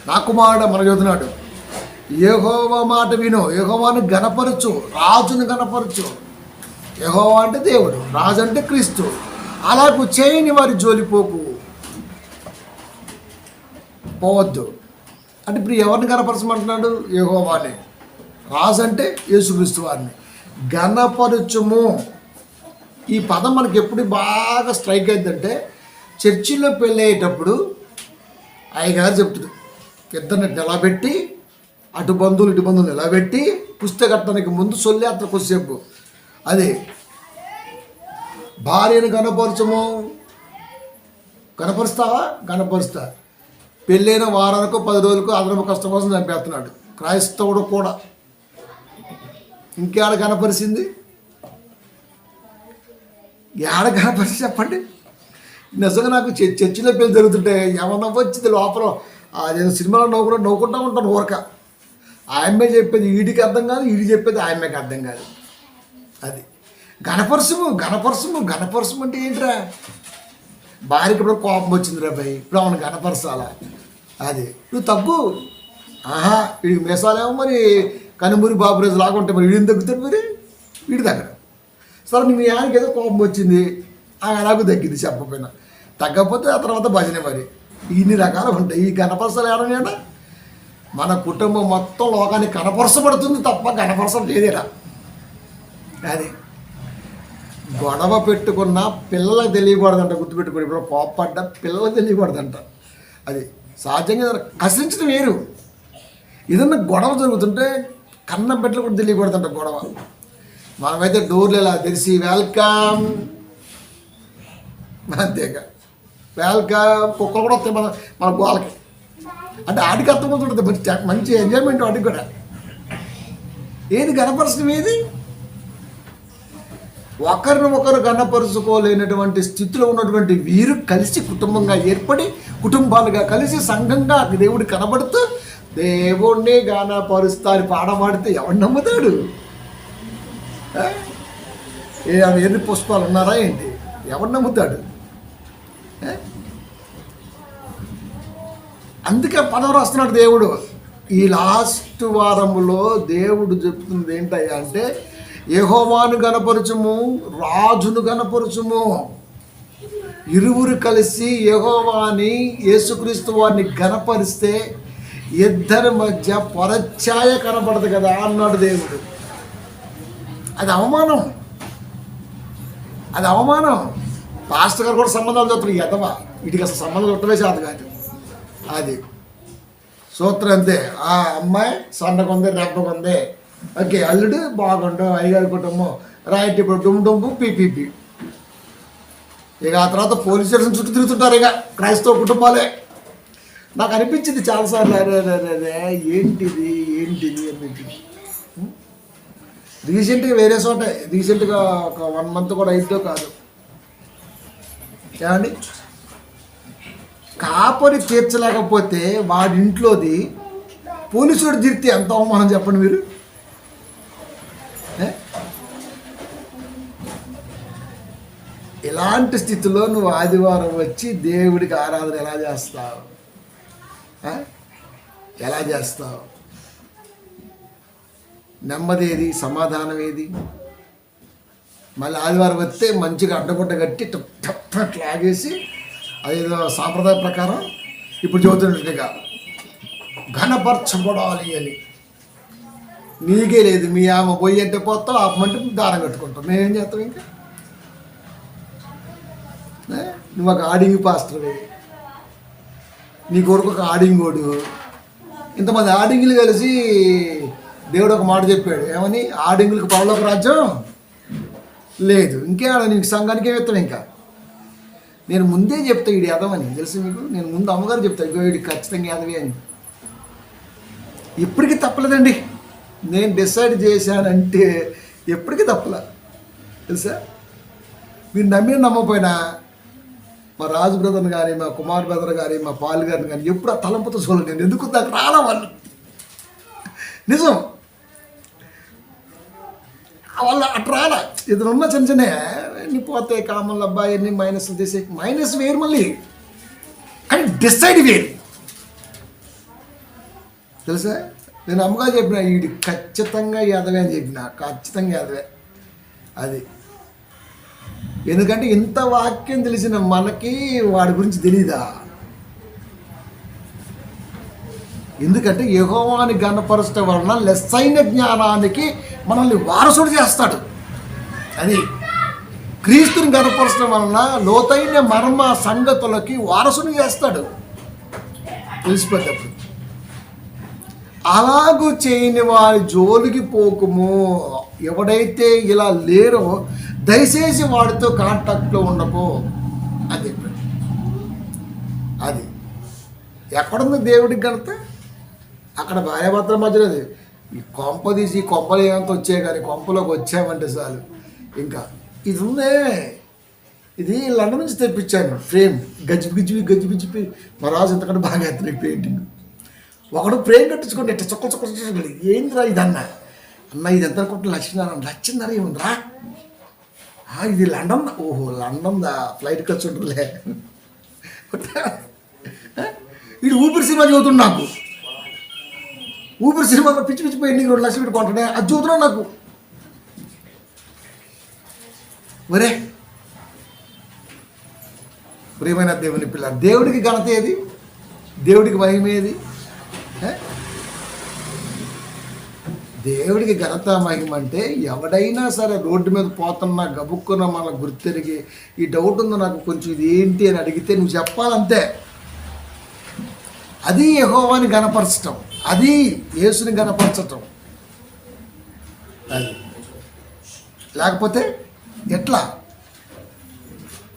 [SPEAKER 1] నా కుమారుడు మన చదువుతున్నాడు, యెహోవా మాట విను, యెహోవాను ఘనపరచు, రాజును ఘనపరచు. యెహోవా అంటే దేవుడు, రాజు అంటే క్రీస్తు. అలాగూ చేయని వారి జోలి పోవద్దు. అంటే ఇప్పుడు ఎవరిని ఘనపరచమంటున్నాడు? యెహోవాని. రాజు అంటే యేసుక్రీస్తు వారిని. ఘనపరచుము, ఈ పదం మనకి ఎప్పుడు బాగా స్ట్రైక్ అయిందంటే, చర్చిలో పెళ్ళి అయ్యేటప్పుడు అయ్యగారు చెప్తాడు, ఇద్దరిని నిలబెట్టి, అటు బంధువులు ఇటు బంధువులు నిలబెట్టి, పుస్తకట్టడానికి ముందు సొల్లేత్ర కొద్దిసేపు అదే భార్యను కనపరచము. కనపరుస్తావా? కనపరుస్తా. పెళ్ళైన వారానికో 10 రోజులకో అదనపు కష్టం కోసం చంపేస్తున్నాడు. క్రైస్తవుడు కూడా ఇంకేడ కనపరిచింది? ఏడ కనపరిచి చెప్పండి. నిజంగా నాకు చర్చిలో పెళ్ళి జరుగుతుంటే ఏమన్నా వచ్చింది లోపల అదేదో సినిమాలో నవ్వుకుంటూ ఉంటాను ఊరక. ఆయమ్మే చెప్పేది వీడికి అర్థం కాదు, వీడి చెప్పేది ఆయమ్మకి అర్థం కాదు. అది గణపరసము అంటే ఏంటిరా? భార్యకి ఇప్పుడు కోపం వచ్చిందిరా భయ్, ఇప్పుడు అవును గణపరచాలా? అది నువ్వు తగ్గు. వీడికి మీసాలేమో మరి కనుమూరి బాబురాజు లాగా ఉంటాయి, మరి వీడిని తగ్గుతాడు, మరి వీడి దగ్గర సరే నీ ఆయనకి ఏదో కోపం వచ్చింది, అలాగూ తగ్గింది చెప్పకపోయినా. తగ్గకపోతే ఆ తర్వాత భజనే. మరి ఇన్ని రకాలు ఉంటాయి. ఈ గణపరసలు ఏడనేనా? మన కుటుంబం మొత్తం లోకానికి కనపరచబడుతుంది తప్ప గణపరచం లేదేరా. అది గొడవ పెట్టుకున్న పిల్లలకు తెలియకూడదంట, గుర్తుపెట్టుకోండి. ఇప్పుడు కోప్పడ్డ పిల్లలకు తెలియకూడదంట. అది సహజంగా కసించడం వేరు. ఏదన్నా గొడవ జరుగుతుంటే కన్న బిడ్డలు కూడా తెలియకూడదంట గొడవ. మనమైతే డోర్లు ఇలా తెరిచి వెల్కమ్ అంతేగా, వెల్కమ్. కుక్కలు కూడా వస్తాయి మన గోళ్ళకి. అంటే ఆడికి అర్థమవుతుంటుంది, మంచి ఎంజాయ్మెంట్ వాటికి కూడా. ఏది గణపరచడం? ఏది ఒకరిని ఒకరు గణపరుచుకోలేనటువంటి స్థితిలో ఉన్నటువంటి వీరు కలిసి కుటుంబంగా ఏర్పడి, కుటుంబాలుగా కలిసి సంఘంగా దేవుడు కనబడుతూ దేవుణ్ణి గణపరుస్తాని పాడబడితే ఎవడు నమ్ముతాడు? ఎన్ని పుష్పాలు ఉన్నారా ఏంటి? ఎవడు నమ్ముతాడు? అందుకే పదవి రాస్తున్నాడు దేవుడు. ఈ లాస్ట్ వారములో దేవుడు చెప్తుంది ఏంటయ్యా అంటే, యెహోవాను గణపరచుము, రాజును గణపరచుము. ఇరువురు కలిసి యెహోవాని, యేసుక్రీస్తు వారిని గణపరిస్తే ఇద్దరి మధ్య పొరఛాయ కనపడదు కదా అన్నాడు దేవుడు. అది అవమానం, అది అవమానం. పాస్టర్ గారు కూడా సంబంధాలు చూస్తారు. ఎదవా, వీటికి అసలు సంబంధం చుట్టమే చేత కాదు. అది సూత్రం అంతే. ఆ అమ్మాయి సన్నగుంది, రెబ్బగుంది, ఓకే, అల్లుడు బాగుండు, అయ్యగారి కుటుంబం రైట్. ఇప్పుడు డుమ్ము పీపీపీ. ఇక ఆ తర్వాత పోలీస్ స్టేషన్ చుట్టూ తిరుగుతుంటారు ఇక క్రైస్తవ కుటుంబాలే. నాకు అనిపించింది చాలాసార్లు, అరే ఏంటిది అనిపించింది. రీసెంట్గా వేరే చోట, రీసెంట్గా ఒక 1 month కూడా అయిద్దో కాదు, ఏమండి, కాపరి తీర్చలేకపోతే వాడింట్లోది పోలీసుడు తీర్తే ఎంత అవమానం చెప్పండి మీరు. ఇలాంటి స్థితిలో నువ్వు ఆదివారం వచ్చి దేవుడికి ఆరాధన ఎలా చేస్తావు? ఎలా చేస్తావు? నెమ్మది ఏది? సమాధానం ఏది? మళ్ళీ ఆదివారం వస్తే మంచిగా అడ్డగుడ్డ కట్టి టప్ లాగేసి అదేదో సాంప్రదాయ ప్రకారం ఇప్పుడు చదువుతున్నట్టుగా ఘనపరచబడాలి అని. నీకే లేదు, మీ ఆమె పోయి అంటే పోతావు, ఆపమంటే దారం కట్టుకుంటావు. మేమేం చేస్తాం? ఇంకా నువ్వు ఒక ఆడింగ్ పాస్టర్వే, నీ కొరకు ఒక ఆడింగోడు. ఇంతమంది ఆడింగులు కలిసి దేవుడు ఒక మాట చెప్పాడు, ఏమని? ఆడింగులకు పరలోక రాజ్యం లేదు. ఇంకే నీకు సంఘానికి ఏమెత్తాం? ఇంకా నేను ముందే చెప్తా వీడి ఎదవని, తెలుసు మీకు. నేను ముందు అమ్మగారు చెప్తా, ఇగో వీడికి ఖచ్చితంగా ఎదవి అని. ఇప్పటికీ తప్పలేదండి. నేను డిసైడ్ చేశానంటే ఎప్పటికీ తప్పలే, తెలుసా. మీరు నమ్మకపోయినా మా రాజు బ్రదర్ని కానీ, మా కుమార్ బ్రదర్ కానీ, మా పాల్ గారిని కానీ ఎప్పుడు ఆ తలంపుతో చూడలేదు నేను. ఎందుకు నాకు రాలా వాళ్ళు, నిజం. వాళ్ళు అటు రాలా. ఇద్దరు ఉన్న చిన్న ఎన్ని పోతాయి కామన్లు, అబ్బాయి ఎన్ని మైనస్లు తీసే. మైనస్ వేరు మళ్ళీ, కానీ డిసైడ్ వేరు, తెలుసా. నేను అమ్మగా చెప్పిన వీడి ఖచ్చితంగా ఎదవే అని చెప్పిన, ఖచ్చితంగా ఎదవే. అది ఎందుకంటే ఇంత వాక్యం తెలిసిన మనకి వాడి గురించి తెలీదా? ఎందుకంటే యెహోవాని గణపరచడం వలన లెస్సైన జ్ఞానానికి మనల్ని వారసుడు చేస్తాడు. అది క్రీస్తుని గణపరచడం వలన లోతైన మర్మ సంగతులకి వారసుని చేస్తాడు. తెలిసిపోయేటప్పుడు అలాగూ చేయని వారి జోలికి పోకుము. ఎవడైతే ఇలా లేరో దయచేసి వాడితో కాంటాక్ట్లో ఉండపో అని చెప్పాడు. అది ఎక్కడుంది దేవుడికి ఘనత? అక్కడ భార్యాభర్తల మధ్యలో ఈ కొంప తీసి కొంపలు ఏమంత వచ్చాయి, కానీ కొంపలోకి వచ్చామంటే చాలు ఇంకా. ఇది ఉందే, ఇది లండన్ నుంచి తెప్పించాను ఫ్రేమ్, గజ్జిబిజ్జి మా రాజు ఎంతకంటే బాగా ఎత్తున్నాయి పెయింటింగ్. ఒకడు ఫ్రేమ్ కట్టించుకోండి ఎట్లా చొక్క ఏందిరా ఇది అన్న ఇది ఎంత అనుకుంటున్నా లక్షన్నర ఏముందిరా, ఇది లండన్, ఓహో లండన్ దా, ఫ్లైట్ ఖర్చు ఉంటుందిలే. వీడు ఊపిరి సినిమా చదువుతుంది నాకు, ఊపిరి సినిమాలో పిచ్చి పోయింది 2 లక్షలు పెట్టి కొంటానే, అది చదువుతున్నావు నాకు. ఒరే ప్రియమైన దేవుని పిల్ల, దేవుడికి ఘనత ఏది? దేవుడికి మహిమ ఏది? దేవుడికి ఘనత మహిమ అంటే ఎవడైనా సరే రోడ్డు మీద పోతున్నా గబుక్కున్న మన గుర్తెరిగి ఈ డౌట్ ఉందో నాకు కొంచెం ఇది ఏంటి అని అడిగితే నువ్వు చెప్పాలంతే. అది యెహోవాని గణపరచటం, అది యేసుని గణపరచటం. అది లేకపోతే ఎట్లా?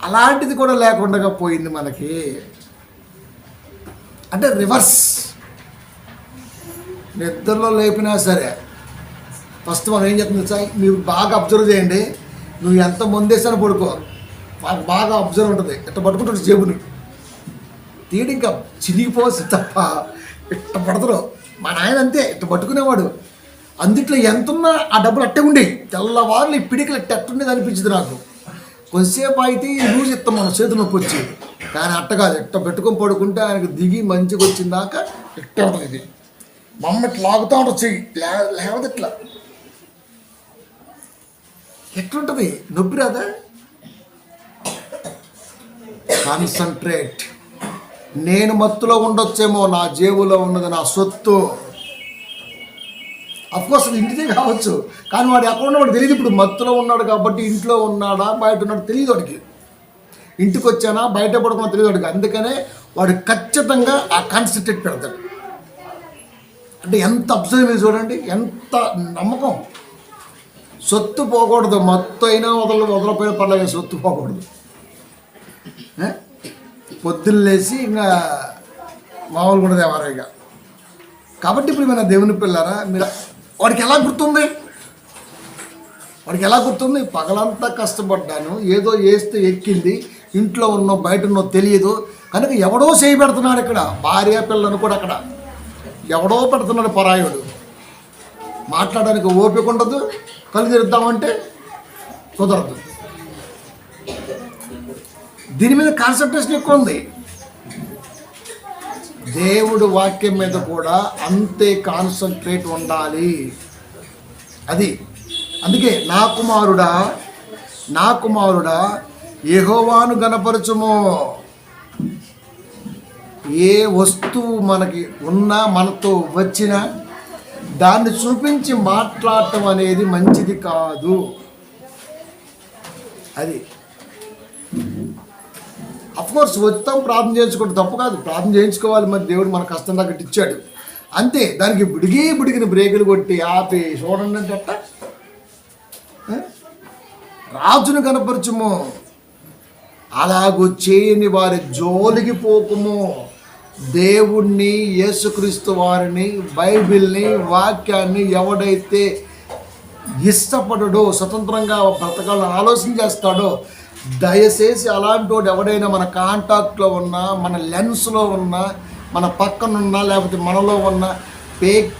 [SPEAKER 1] అలాంటిది కూడా లేకుండా పోయింది మనకి. అంటే రివర్స్. నిద్రలో లేపినా సరే ఫస్ట్ మనం ఏం చెప్తుంది సార్, మీరు బాగా అబ్జర్వ్ చేయండి, నువ్వు ఎంత ముందేసాను పడుకో, మాకు బాగా అబ్జర్వ్ ఉంటుంది. ఇట్ట పట్టుకుంటాడు జేబుని తీయడం, ఇంకా చిరిగిపోసి తప్ప ఇట్ట పడతారు. మా నాయన అంతే, ఇట్ట పట్టుకునేవాడు. అందుట్లో ఎంతున్నా ఆ డబ్బులు అట్టే ఉండే, తెల్లవారులు ఈ పిడికలు ఎట్టుండేది అనిపించింది నాకు. కొంతసేపు అయితే ఈ లూజ్ ఇస్తాం మనం, చేతి నొప్పి వచ్చి. కానీ అట్ట కాదు, ఇట్ట పెట్టుకొని పడుకుంటే ఆయనకు దిగి మంచిగా వచ్చిందాక ఇట్ట ఉంటుంది. ఇది మా అమ్మ ఇట్లా లాగుతూ ఉంటుంది చెయ్యి, లేకపోతే ఇట్లా ఎట్లుంటుంది, నొప్పి రాదా? కాన్సన్ట్రేట్. నేను మత్తులో ఉండొచ్చేమో, నా జేబులో ఉన్నది నా సొత్తు. అఫ్కోర్స్ అది ఇంటిదే కావచ్చు, కానీ వాడు ఎక్కడ ఉన్నవాడు తెలియదు. ఇప్పుడు మత్తులో ఉన్నాడు కాబట్టి ఇంట్లో ఉన్నాడా బయట ఉన్నాడు తెలియదు వాడికి. ఇంటికి వచ్చానా బయట పడుకున్నా తెలియదు వాడికి. అందుకనే వాడు ఖచ్చితంగా ఆ కాన్సన్ట్రేట్ పెడతాడు. అంటే ఎంత అబ్జర్వ్ చూడండి, ఎంత నమ్మకం. సొత్తు పోకూడదు, మత్తు అయినా వదలపోయిన పర్లేదు, సొత్తు పోకూడదు. పొద్దున్న లేచి ఇంకా మామూలు కూడా దేవారా ఇక. కాబట్టి ఇప్పుడు మన దేవుని పిల్లారా, మీరు వాడికి ఎలా గుర్తుంది? వాడికి ఎలా గుర్తుంది? పగలంతా కష్టపడ్డాను, ఏదో వేస్తే ఎక్కింది, ఇంట్లో ఉన్నో బయట ఉన్నో తెలియదు కనుక ఎవడో చేయి పెడుతున్నాడు. ఇక్కడ భార్య పిల్లను కూడా అక్కడ ఎవడో పెడుతున్నాడు పరాయుడు. మాట్లాడడానికి ఓపిక ఉండదు, కళ్ళు తెరుద్దామంటే కుదరదు. దీని మీద కాన్సన్ట్రేషన్ ఎక్కువ ఉంది. దేవుడు వాక్యం మీద కూడా అంతే కాన్సన్ట్రేట్ ఉండాలి. అది అందుకే నా కుమారుడా యెహోవాను గణపరచుము. ఏ వస్తువు మనకి ఉన్నా, మనతో వచ్చినా దాన్ని చూపించి మాట్లాడటం అనేది మంచిది కాదు. అది అఫ్కోర్స్ వచ్చాం, ప్రార్థన చేయించుకోవడం తప్పు కాదు, ప్రార్థన చేయించుకోవాలి. మరి దేవుడు మన కష్టం తగ్గట్టు ఇచ్చాడు అంతే. దానికి బుడిగిన బ్రేకులు కొట్టి ఆపి చూడండి అంటే అట్ట. రాజును కనపరచుము, అలాగూ చేయని వారి జోలికి పోకుము. దేవుణ్ణి, యేసుక్రీస్తు వారిని, బైబిల్ని, వాక్యాన్ని ఎవడైతే ఇష్టపడడో, స్వతంత్రంగా బ్రతకాలని ఆలోచన చేస్తాడో, దయచేసి అలాంటి వాడు ఎవడైనా మన కాంటాక్ట్లో ఉన్నా, మన లెన్స్లో ఉన్నా, మన పక్కనున్నా, లేకపోతే మనలో ఉన్న పేక్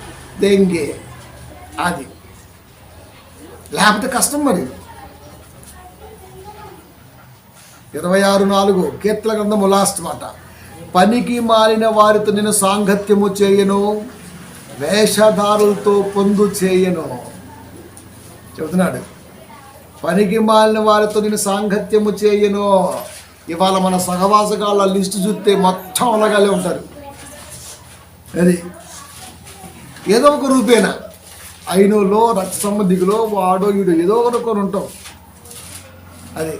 [SPEAKER 1] దెంగే అది, లేకపోతే కష్టం. మరి 26:4 కీర్తన గ్రంథము లాస్ట్ మాట, పనికి మాలిన వారితో నేను సాంగత్యము చేయను, వేషధారులతో పొందు చేయను చెబుతున్నాడు. పనికి మాలిన వారితో నేను సాంగత్యము చేయను. ఇవాళ మన సహవాసగాళ్ళ లిస్టు చూస్తే మొత్తం అలాగానే ఉంటారు. అది ఏదో ఒక రూపేణ అయినోలో, రక్త సంబంధికులో, వాడో వీడో ఏదో ఒకరు ఉంటాం. అది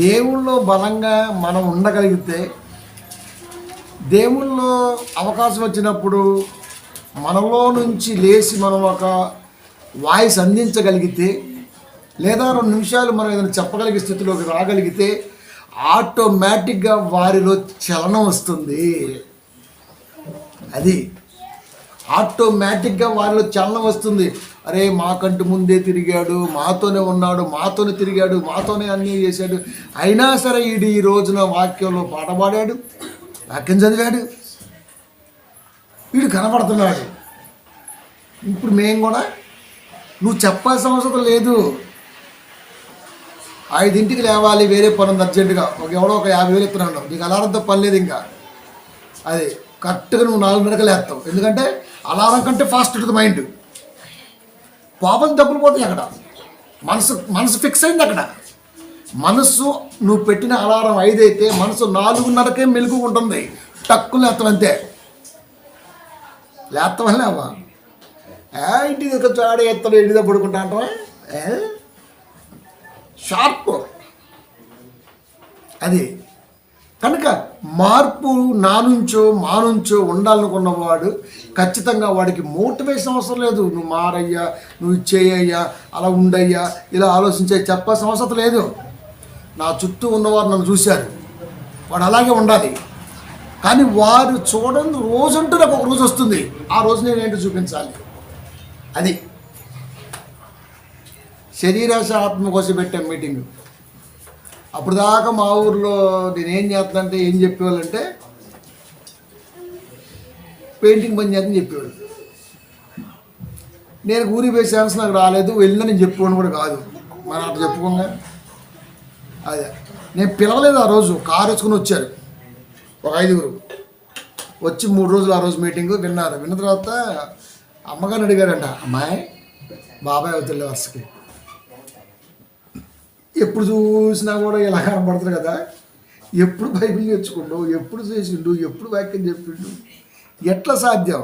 [SPEAKER 1] దేవుళ్ళో బలంగా మనం ఉండగలిగితే, దేవుళ్ళో అవకాశం వచ్చినప్పుడు మనలో నుంచి లేచి మనం ఒక వాయిస్ అందించగలిగితే, లేదా 2 నిమిషాలు మనం ఏదైనా చెప్పగలిగే స్థితిలోకి రాగలిగితే, ఆటోమేటిక్గా వారిలో చలనం వస్తుంది. అది ఆటోమేటిక్గా వారిలో చలనం వస్తుంది. అరే మాకంటే ముందే తిరిగాడు, మాతోనే ఉన్నాడు, మాతోనే తిరిగాడు, మాతోనే అన్నీ చేశాడు, అయినా సరే ఈ రోజున వాక్యంలో పాట పాడాడు, వాక్యం చదివాడు, వీడు కనపడుతున్నాడు. ఇప్పుడు మేము కూడా నువ్వు చెప్పాల్సిన అవసరం లేదు. 5ంటికి లేవాలి, వేరే పని ఉంది అర్జెంటుగా, ఎవడో ఒక 50,000 ఇస్తున్నాడు, నీకు అలారంతో పని లేదు. ఇంకా అది కరెక్ట్గా నువ్వు 4:30 లేస్తావు. ఎందుకంటే అలారం కంటే ఫాస్ట్ ఉంటుంది మైండ్. పాపం డబ్బులు పోతాయి అక్కడ. మనసు ఫిక్స్ అయింది అక్కడ. మనసు నువ్వు పెట్టిన అలారం 5 అయితే మనసు 4:30కే మెలుగు ఉంటుంది. టక్కులు లేస్తావంతే. లేస్తావా లేవా? ఇంటి దగ్గర చాడే ఎత్తాడు, ఇంటి దగ్గర పడుకుంటా అంటావా? షార్ప్ అది. కనుక మార్పు నా నుంచో మా నుంచో ఉండాలనుకున్నవాడు ఖచ్చితంగా వాడికి మోటివేషన్ అవసరం లేదు. నువ్వు మారయ్యా, నువ్వు ఇచ్చేయ్యా, అలా ఉండయ్యా, ఇలా ఆలోచించే చెప్పాల్సిన అవసరం లేదు. నా చుట్టూ ఉన్నవారు నన్ను చూశారు, వాడు అలాగే ఉండాలి. కానీ వారు చూడండి రోజంటూ నాకు ఒక రోజు వస్తుంది, ఆ రోజు నేను ఏంటో చూపించాలి. అది శరీరాశ ఆత్మ కోసం పెట్టాం మీటింగ్. అప్పుడు దాకా మా ఊర్లో నేనేం చేస్తానంటే ఏం చెప్పేవాళ్ళంటే పెయింటింగ్ పని చేద్దని చెప్పేవాళ్ళు. నేను ఊరికి పోయి ఛాన్స్ నాకు రాలేదు, వెళ్ళినా నేను చెప్పుకోను కూడా కాదు, మన అట్లా చెప్పుకోగా. అదే నేను పిలవలేదు. ఆ రోజు కారు వేసుకుని వచ్చారు ఒక 5గురు వచ్చి 3 రోజులు ఆ రోజు మీటింగ్ విన్నారు. విన్న తర్వాత అమ్మగారిని అడిగారంట, అమ్మాయి బాబాయ్ అవుతుంది వరుసకి, ఎప్పుడు చూసినా కూడా ఇలా కనపడుతుంది కదా, ఎప్పుడు బైబిల్ నేర్చుకుండు, ఎప్పుడు చేసిండు, ఎప్పుడు వాక్యం చెప్పిండు, ఎట్లా సాధ్యం?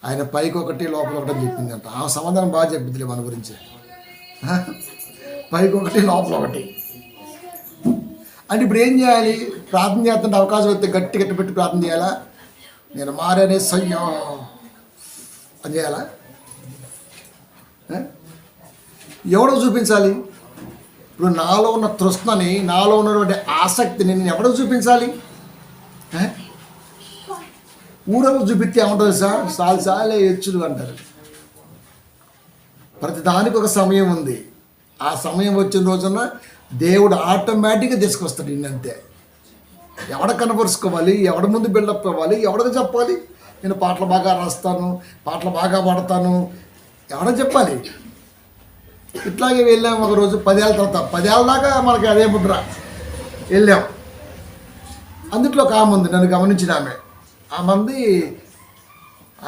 [SPEAKER 1] ఆయన పైకి ఒకటి లోపల ఒకటి అని చెప్పింది అంట. ఆ సమాధానం బాగా చెప్పిందిలే మన గురించి. పైకి ఒకటి లోపల ఒకటి అంటే ఇప్పుడు ఏం చేయాలి? ప్రార్థన చేస్తుంటే అవకాశం వస్తే గట్టి గట్టి పెట్టి ప్రార్థన చేయాలా? నేను మారనే సయ్యో అని చేయాలా? ఎవడో చూపించాలి? ఇప్పుడు నాలో ఉన్న తృష్ణని, నాలో ఉన్నటువంటి ఆసక్తిని నేను ఎవడో చూపించాలి? ఊరలో చూపిస్తే ఏమంటుంది సార్, సాలే ఎచ్చులు అంటారు. ప్రతి దానికి ఒక సమయం ఉంది. ఆ సమయం వచ్చిన రోజున దేవుడు ఆటోమేటిక్గా తీసుకొస్తాడు. ఇన్నంతే. ఎవడ కనపరుచుకోవాలి, ఎవడ ముందు బిల్డప్ అవ్వాలి, ఎవడికి చెప్పాలి? నేను పాటలు బాగా రాస్తాను, పాటలు బాగా పాడతాను, ఎవడో చెప్పాలి. ఇట్లాగే వెళ్ళాం. ఒకరోజు 10 ఏళ్ళ తర్వాత, 10 ఏళ్ళ దాకా మనకి అదే ముద్ర. వెళ్ళాం. అందుట్లో ఒక ఆమె ఉంది, నన్ను గమనించిన ఆమె. ఆ మంది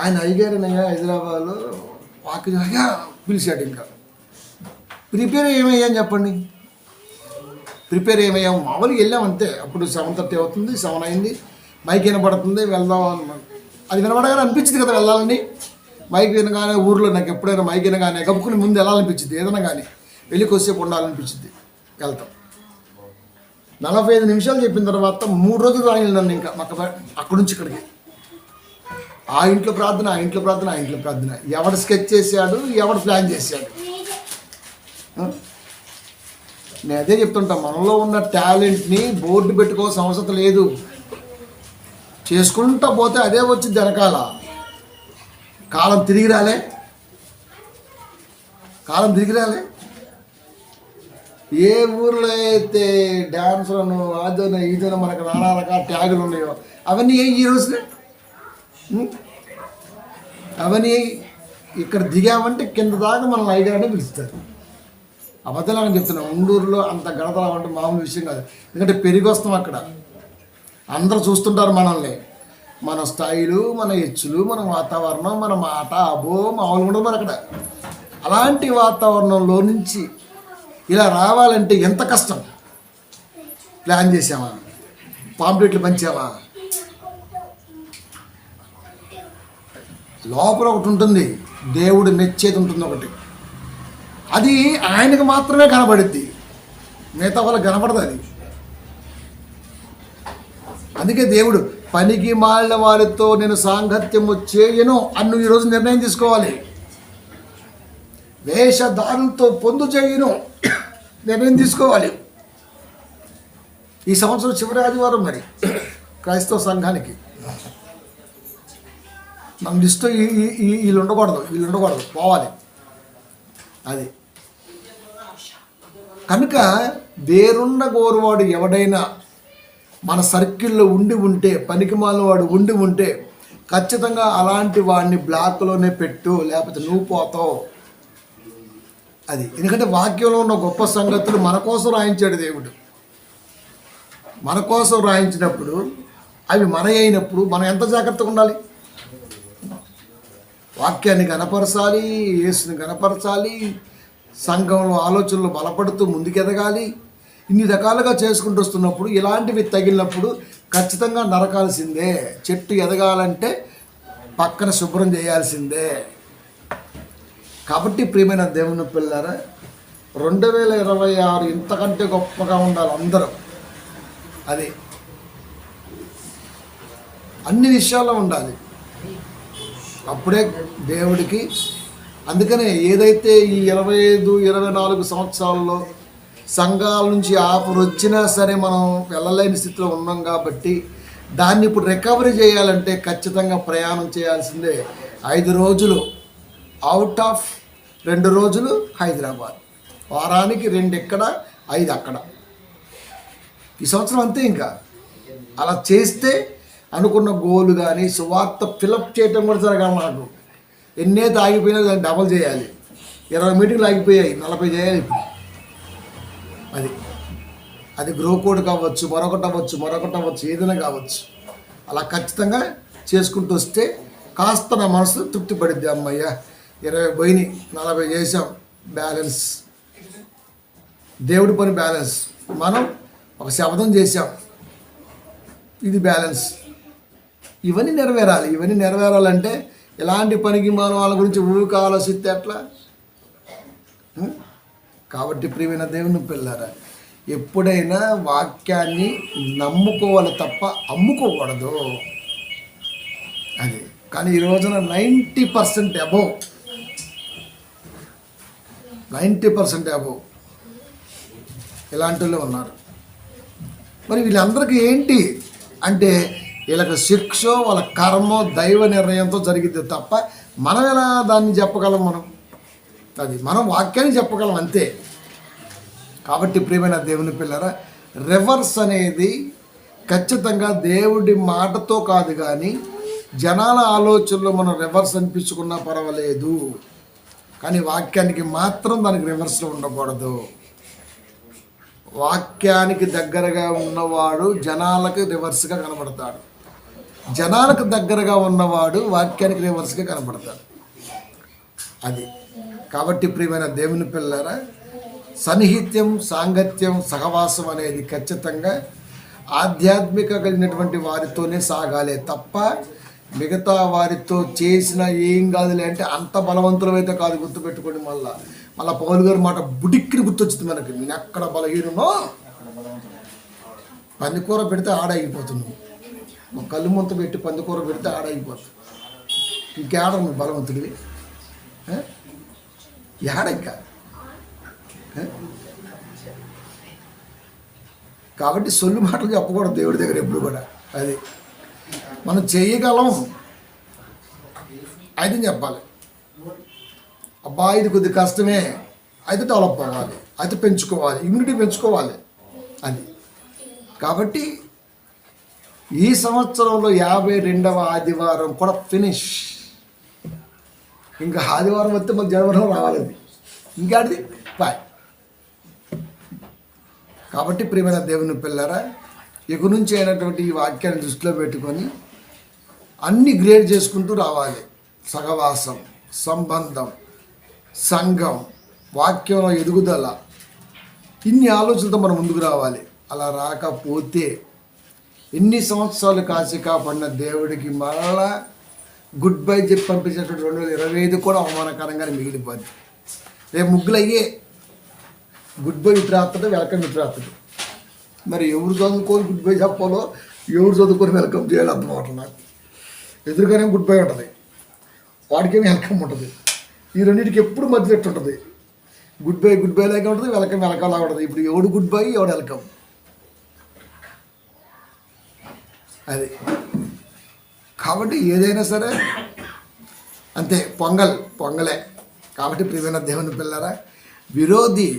[SPEAKER 1] ఆయన అయ్యగారనయ్యా హైదరాబాద్లో వాక్యంగా పిలిచాడు. ఇంకా ప్రిపేర్ ఏమయ్యా అని చెప్పండి. ప్రిపేర్ ఏమయ్యాము మామూలుగా వెళ్ళాం అంతే. అప్పుడు 7:30 అవుతుంది, 7 అయింది. మైక్ వినపడుతుంది, వెళ్దాం. అది వినపడగానే అనిపించింది కదా వెళ్ళాలని. మైక్ వినగానే ఊర్లో నాకు ఎప్పుడైనా మైక్ వినగానే కప్పుకుని ముందు వెళ్ళాలనిపించింది. ఏదైనా కానీ వెళ్ళి కొద్దిసేపు ఉండాలనిపించింది. వెళ్తాం. 45 నిమిషాలు చెప్పిన తర్వాత 3 రోజులు రాయలు నన్ను ఇంకా అక్కడి నుంచి ఇక్కడికి. ఆ ఇంట్లో ప్రార్థన, ఆ ఇంట్లో ప్రార్థన, ఆ ఇంట్లో ప్రార్థన. ఎవడు స్కెచ్ చేశాడు, ఎవడు ప్లాన్ చేశాడు. నేను అదే చెప్తుంటా, మనలో ఉన్న టాలెంట్ని బోర్డు పెట్టుకోవాల్సిన అవసరం లేదు. చేసుకుంటా పోతే అదే వచ్చింది వెనకాల. కాలం తిరిగి రాలే. ఏ ఊర్లో అయితే డ్యాన్సులను అదన ఇదన మనకు నానా రకాల ట్యాగులు ఉన్నాయో అవన్నీ ఈ రోజునే. అవన్నీ ఇక్కడ దిగామంటే కింద దాకా మనం ఐగానే పిలుస్తారు. అబద్ధాలని చెప్తున్నాం. ఉండూరులో అంత గడతలం అంటే మామూలు విషయం కాదు. ఎందుకంటే పెరిగి వస్తాం అక్కడ. అందరూ చూస్తుంటారు మనల్ని, మన స్టైలు, మన హెచ్చులు, మన వాతావరణం, మన మాట అబో మామూలు ఉండదు మన అక్కడ. అలాంటి వాతావరణంలో నుంచి ఇలా రావాలంటే ఎంత కష్టం. ప్లాన్ చేసామా, పాంప్లెట్లు పంచామా, లోపల ఒకటి ఉంటుంది, దేవుడు మెచ్చేది ఉంటుంది ఒకటి. అది ఆయనకు మాత్రమే కనబడుద్ది, మిగతా వాళ్ళకి కనపడదు అది. అందుకే దేవుడు పనికి మాలిన వారితో నేను సాంగత్యము చేయను అని నువ్వు ఈరోజు నిర్ణయం తీసుకోవాలి. వేషధారులతో పొందు చేయను నిర్ణయం తీసుకోవాలి. ఈ సంవత్సరం చివరి ఆదివారం మరి క్రైస్తవ సంఘానికి మన లిస్టు వీళ్ళు ఉండకూడదు పోవాలి. అది కనుక వేరున్న గోరువాడు ఎవడైనా మన సర్కిల్లో ఉండి ఉంటే, పనికిమాలిన వాడు ఉండి ఉంటే ఖచ్చితంగా అలాంటి వాడిని బ్లాక్లోనే పెట్టు, లేకపోతే నువ్వు పోతావు. అది ఎందుకంటే వాక్యంలో ఉన్న గొప్ప సంగతులు మన కోసం రాయించాడు దేవుడు. మన కోసం రాయించినప్పుడు అవి మన అయినప్పుడు మనం ఎంత జాగ్రత్తగా ఉండాలి? వాక్యాన్ని గణపరచాలి, యేసుని గణపరచాలి, సంఘంలో ఆలోచనలు బలపడుతూ ముందుకెదగాలి. ఇన్ని రకాలుగా చేసుకుంటూ వస్తున్నప్పుడు ఇలాంటివి తగిలినప్పుడు ఖచ్చితంగా నరకాల్సిందే. చెట్టు ఎదగాలంటే పక్కన శుభ్రం చేయాల్సిందే. కాబట్టి ప్రియమైన దేవుని పిల్లారా, 2026 ఇంతకంటే గొప్పగా ఉండాలి అందరూ. అది అన్ని విషయాల్లో ఉండాలి. అప్పుడే దేవుడికి, అందుకనే ఏదైతే ఈ 25-24 సంవత్సరాల్లో సంఘాల నుంచి ఆఫర్ వచ్చినా సరే మనం వెళ్ళలేని స్థితిలో ఉన్నాం కాబట్టి దాన్ని ఇప్పుడు రికవరీ చేయాలంటే ఖచ్చితంగా ప్రయాణం చేయాల్సిందే. 5 రోజులు అవుట్ ఆఫ్ 2 రోజులు హైదరాబాద్, వారానికి 2 ఇక్కడ 5 అక్కడ. ఈ సంవత్సరం అంతే. ఇంకా అలా చేస్తే అనుకున్న గోలు కానీ సువార్త ఫిలప్ చేయటం కూడా జరగాలి. నాకు ఎన్నైతే ఆగిపోయినా దాన్ని డబల్ చేయాలి. 20 మీటింగ్లు ఆగిపోయాయి, 40 చేయాలి ఇప్పుడు. అది గ్రో కోడ్ కావచ్చు, మరొకటి అవ్వచ్చు, ఏదైనా కావచ్చు. అలా ఖచ్చితంగా చేసుకుంటూ వస్తే కాస్త నా మనసు తృప్తి పడిద్ది. అమ్మయ్య 20 పోయినాయి, 40 చేసాం, బ్యాలెన్స్. దేవుడి పని బ్యాలెన్స్. మనం ఒక శబ్దం చేసాం, ఇది బ్యాలెన్స్. ఇవన్నీ నెరవేరాలంటే ఎలాంటి పనికి మనం వాళ్ళ గురించి ఊరికి ఆలోచిస్తే ఎట్లా? కాబట్టి ప్రియమైన దేవుని పిల్లారా, ఎప్పుడైనా వాక్యాన్ని నమ్ముకోవాలి తప్ప అమ్ముకోకూడదు. అది కానీ ఈ రోజున 90% అబోవ్ ఇలాంటి వాళ్ళు ఉన్నారు. మరి వీళ్ళందరికీ ఏంటి అంటే వీళ్ళకి శిక్షో వాళ్ళ కర్మో దైవ నిర్ణయంతో జరిగిద్ది తప్ప మనం ఎలా దాన్ని చెప్పగలం? మనం వాక్యాన్ని చెప్పగలం అంతే. కాబట్టి ప్రియమైన దేవుని పిల్లరా, రివర్స్ అనేది ఖచ్చితంగా దేవుడి మాటతో కాదు, కానీ జనాల ఆలోచనలో మనం రివర్స్ అనిపించుకున్నా పర్వాలేదు, కానీ వాక్యానికి మాత్రం దానికి రివర్స్లో ఉండకూడదు. వాక్యానికి దగ్గరగా ఉన్నవాడు జనాలకు రివర్స్గా కనబడతాడు, జనాలకు దగ్గరగా ఉన్నవాడు వాక్యానికి రివర్స్గా కనబడతాడు. అది కాబట్టి ప్రియమైన దేవుని పిల్లరా, సన్నిహిత్యం, సాంగత్యం, సహవాసం అనేది ఖచ్చితంగా ఆధ్యాత్మిక కలిగినటువంటి వారితోనే సాగాలే తప్ప మిగతా వారితో చేసిన ఏం కాదులే అంటే అంత బలవంతులమైతే కాదు. గుర్తుపెట్టుకోండి. మళ్ళీ పౌలు గారి మాట బుడిక్కిని గుర్తొచ్చింది మనకి. నేను ఎక్కడ బలహీనో పందికూర పెడితే ఆడైపోతున్నావు, కళ్ళు ముంత పెట్టి పందికూర పెడితే ఆడైపోతుంది. ఇంకేడ నువ్వు బలవంతుడివి? ఏడక్క. కాబట్టి సొల్లు మాటలు చెప్పకూడదు దేవుడి దగ్గర ఎప్పుడు కూడా. అది మనం చేయగలం అయితే చెప్పాలి. అబ్బా ఇది కొద్ది కష్టమే, అయితే డెవలప్ అవ్వాలి, అయితే పెంచుకోవాలి, ఇమ్యూనిటీ పెంచుకోవాలి. అది కాబట్టి ఈ సంవత్సరంలో 52వ ఆదివారం కూడా ఫినిష్. ఇంకా ఆదివారం వస్తే మాకు జనవరిలో రావాలి. ఇంకాది బాయ్. కాబట్టి ప్రియమైన దేవుని పిల్లరా, ఇక నుంచి అయినటువంటి ఈ వాక్యాన్ని దృష్టిలో పెట్టుకొని అన్ని గ్రేడ్ చేసుకుంటూ రావాలి. సహవాసం, సంబంధం, సంఘం, వాక్యంలో ఎదుగుదల, ఇన్ని ఆలోచనలతో మనం ముందుకు రావాలి. అలా రాకపోతే ఎన్ని సంవత్సరాలు కాసి కాపాడిన దేవుడికి మరలా గుడ్ బై చెప్పి పంపించేటువంటి 2025 కూడా అవమానకరంగానే మిగిలిపోద్ది. రేపు ముగ్గులు అయ్యే గుడ్ బై ఇటు రాస్తుంది, వెల్కమ్ ఇటు రాస్తుంది. మరి ఎవరు చదువుకొని గుడ్ బై చెప్పాలో, ఎవరు చదువుకొని వెల్కమ్ చేయాలి అర్థం అవట్లేదు నాకు. ఎదురుగానే గుడ్ బై ఉంటుంది, వాడికేమో వెల్కమ్ ఉంటుంది. ఈ రెండింటికి ఎప్పుడు మధ్య ఉంటుంది. గుడ్ బై లాగా ఉంటుంది, వెల్కమ్ లాగా ఉంటుంది. ఇప్పుడు ఎవడు గుడ్ బై, ఎవడు వెల్కమ్? అది కాబట్టి ఏదైనా సరే అంతే, పొంగలే. కాబట్టి ప్రియమైన దేవుని పిల్లరా, విరోధి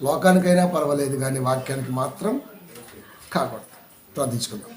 [SPEAKER 1] లోకానికైనా పర్వాలేదు కానీ వాక్యానికి మాత్రం కాకూడదు. ప్రార్థించుకుందాం.